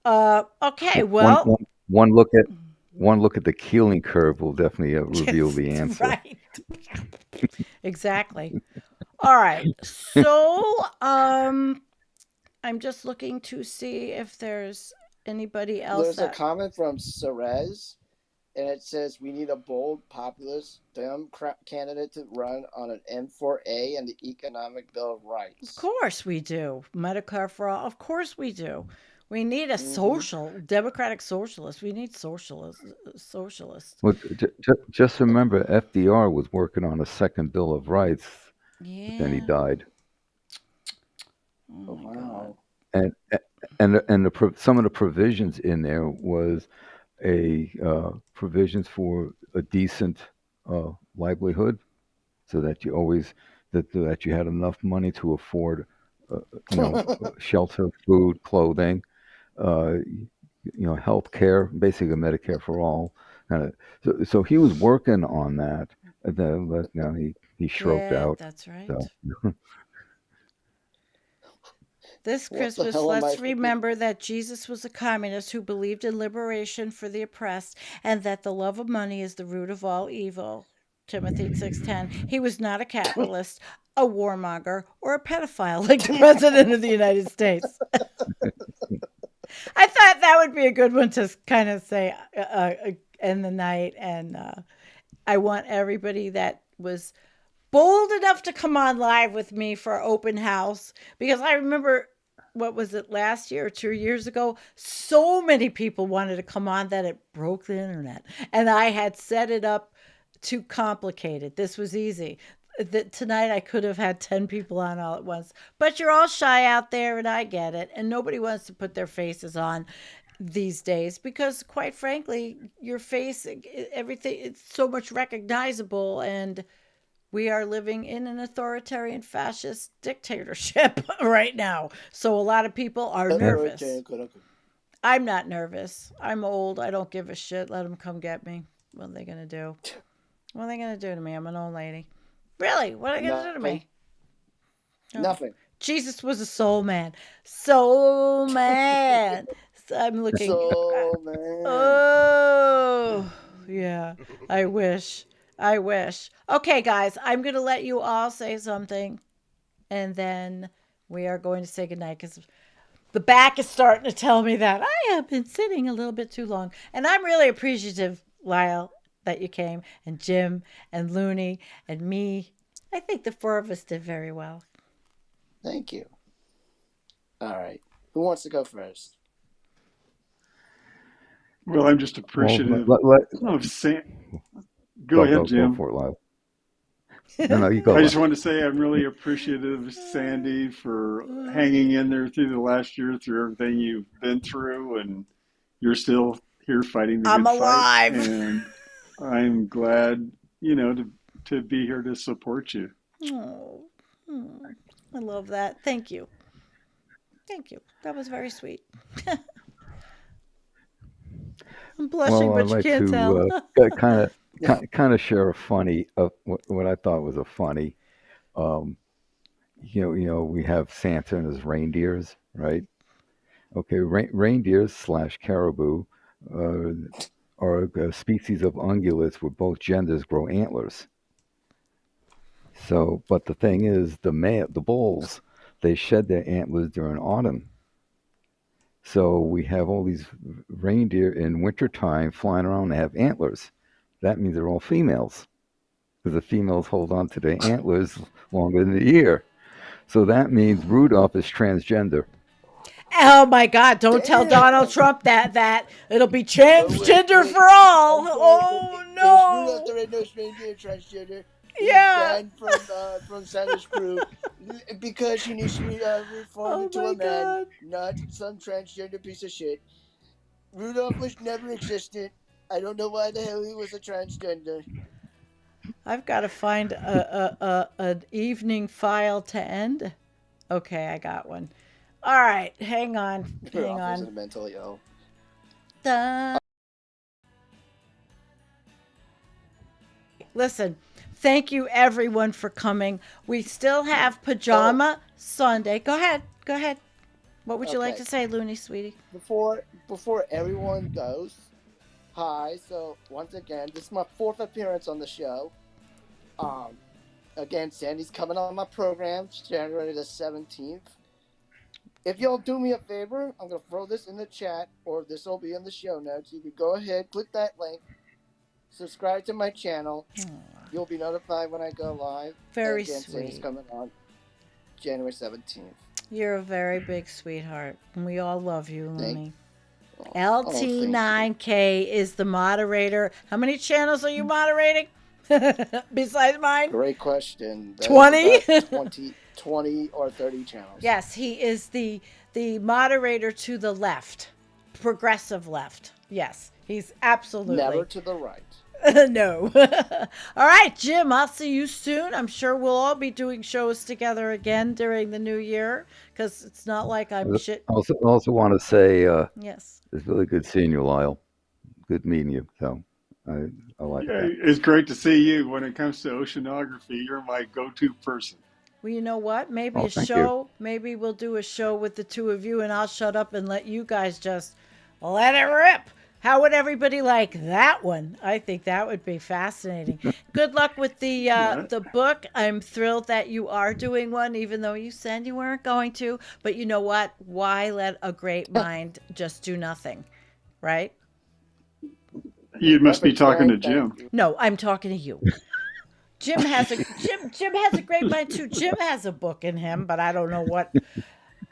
Okay, one, well, one, one look at one look at the Keeling curve will definitely reveal the answer. right. Exactly. All right. So, I'm just looking to see if there's anybody else There's a that. comment from Cerez, and it says we need a bold, populist, candidate to run on an M4A and the Economic Bill of Of Rights. course we do. Medicare for all. Of course we do. We need a democratic socialist. We need socialists. Well, just remember, FDR was working on a second Bill of Rights, but then he Yeah. died. Oh my God. And some of the provisions in there was provisions for a decent livelihood, so that that you had enough money to afford, shelter, food, clothing, uh, health care, basically Medicare for all. So he was working on that, but he stroked Yeah, out. that's right. So This What the Christmas, hell am I let's thinking? remember that Jesus was a communist who believed in liberation for the oppressed and that the love of money is the root of all evil. Timothy 6:10. He was not a capitalist, a warmonger, or a pedophile like the President of the United States. I thought that would be a good one to kind of say end the night. And I want everybody that was bold enough to come on live with me for open house, because I remember, what was it, last year or 2 years ago, so many people wanted to come on that it broke the internet, and I had set it up too complicated. This was easy. Tonight I could have had 10 people on all at once, but you're all shy out there, and I get it, and nobody wants to put their faces on these days, because quite frankly, your face, everything, it's so much recognizable, and we are living in an authoritarian fascist dictatorship right now. So a lot of people are nervous. I'm not nervous. I'm old. I don't give a shit. Let them come get me. What are they going to do? What are they going to do to me? I'm an old lady. Really? What are they going to do to me? Nothing. Jesus was a soul man. Soul man. So I'm looking. Soul man. Oh, yeah. I wish. Okay, guys, I'm going to let you all say something, and then we are going to say goodnight, because the back is starting to tell me that I have been sitting a little bit too long. And I'm really appreciative, Lyle, that you came, and Jim, and Looney, and me. I think the four of us did very well. Thank you. All right. Who wants to go first? Well, I'm just appreciative of Sam. Go ahead, Jim. Go for it, Lyle. No, you go. I just want to say I'm really appreciative, Sandy, for hanging in there through the last year, through everything you've been through, and you're still here fighting the good alive. Fight. And I'm glad, to be here to support you. Oh, I love that. Thank you. That was very sweet. I'm blushing, Well, but I'd like you can't to tell. kind of share a funny, what I thought was a funny. We have Santa and his reindeers, right? Okay, reindeers / caribou are a species of ungulates where both genders grow antlers. So, but the thing is, the bulls, they shed their antlers during autumn. So we have all these reindeer in wintertime flying around and have antlers. That means they're all females, because the females hold on to their antlers longer than the year. So that means Rudolph is transgender. Oh my God! Don't tell Donald Trump that it'll be transgender for all. Oh no! Rudolph the Red-Nosed Reindeer transgender. Yeah. From Santa's crew because he needs to be reformed into a man, not some transgender piece of shit. Rudolph was never existent. I don't know why the hell he was a transgender. I've got to find an evening file to end. Okay, I got one. All right, hang on. Rudolph isn't mentally ill. Listen, thank you everyone for coming. We still have Pajama Sunday. Go ahead. What would you like to say, Looney, sweetie? Before everyone goes, hi. So once again, this is my 4th appearance on the show. Again, Sandy's coming on my program January the 17th. If y'all do me a favor, I'm gonna throw this in the chat, or this will be in the show notes. You can go ahead, click that link, subscribe to my channel. You'll be notified when I go live. Very again, sweet. Sandy's coming on January 17th. You're a very big sweetheart, and we all love you, Looney. Thank LT9K is the moderator. How many channels are you moderating besides mine? Great question. 20? 20 or 30 channels. Yes, he is the moderator to the left, progressive left. Yes, he's absolutely. Never to the right. No. All right, Jim, I'll see you soon. I'm sure we'll all be doing shows together again during the new year, because it's not like I'm shit. I also want to say, yes, it's really good seeing you, Lyle. Good meeting you. So I like that. It's great to see you. When it comes to oceanography, you're my go-to person. Well, you know what? Maybe a show. Maybe we'll do a show with the two of you, and I'll shut up and let you guys just let it rip. How would everybody like that one? I think that would be fascinating. Good luck with the book. I'm thrilled that you are doing one, even though you said you weren't going to. But you know what? Why let a great mind just do nothing, right? You must be talking to Jim. No, I'm talking to you. Jim has a great mind too. Jim has a book in him, but I don't know what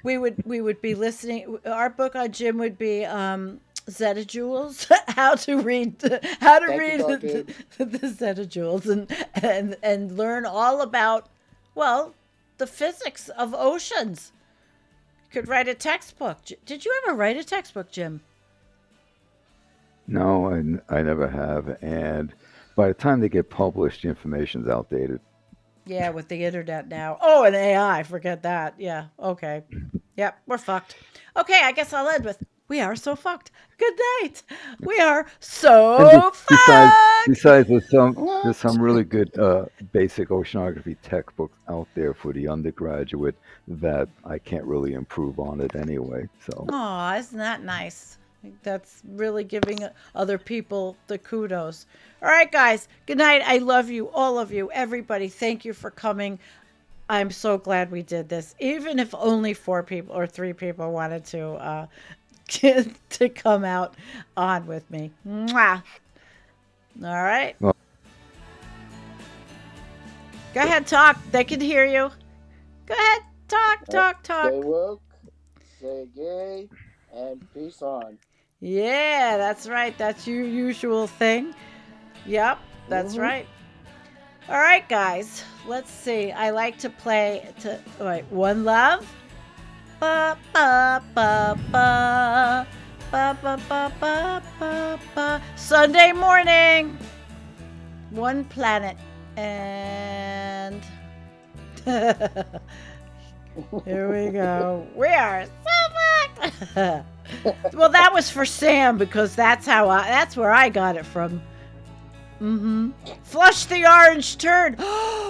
we would be listening. Our book on Jim would be Zeta Jewels, how to read the Zeta Jewels and learn all about, well, the physics of oceans. You could write a textbook. Did you ever write a textbook, Jim? No, I never have. And by the time they get published, the information's outdated. Yeah, with the internet now. Oh, and AI, forget that. Yeah, okay. Yep, we're fucked. Okay, I guess I'll end with, we are so fucked. Good night. We are so fucked. Besides, there's some really good basic oceanography textbooks out there for the undergraduate that I can't really improve on it anyway. So. Aw, isn't that nice? That's really giving other people the kudos. All right, guys. Good night. I love you, all of you, everybody. Thank you for coming. I'm so glad we did this. Even if only 4 people or 3 people wanted to come out on with me. Mwah. All right. Well, go ahead, talk. They can hear you. Go ahead, talk. Stay woke, stay gay, and peace on. Yeah, that's right. That's your usual thing. Yep, that's right. All right, guys. Let's see. I like to play wait, One Love. Ba ba ba ba ba ba ba ba ba ba. Sunday morning. One planet and here we go. We are so fucked. Well, that was for Sam because that's where I got it from. Flush the orange turd.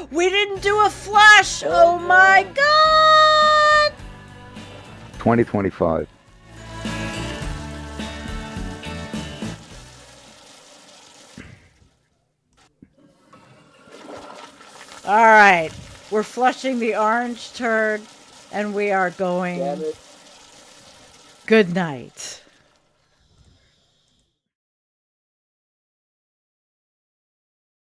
We didn't do a flush. Oh my God. 2025. All right. We're flushing the orange turd and we are going. Good night.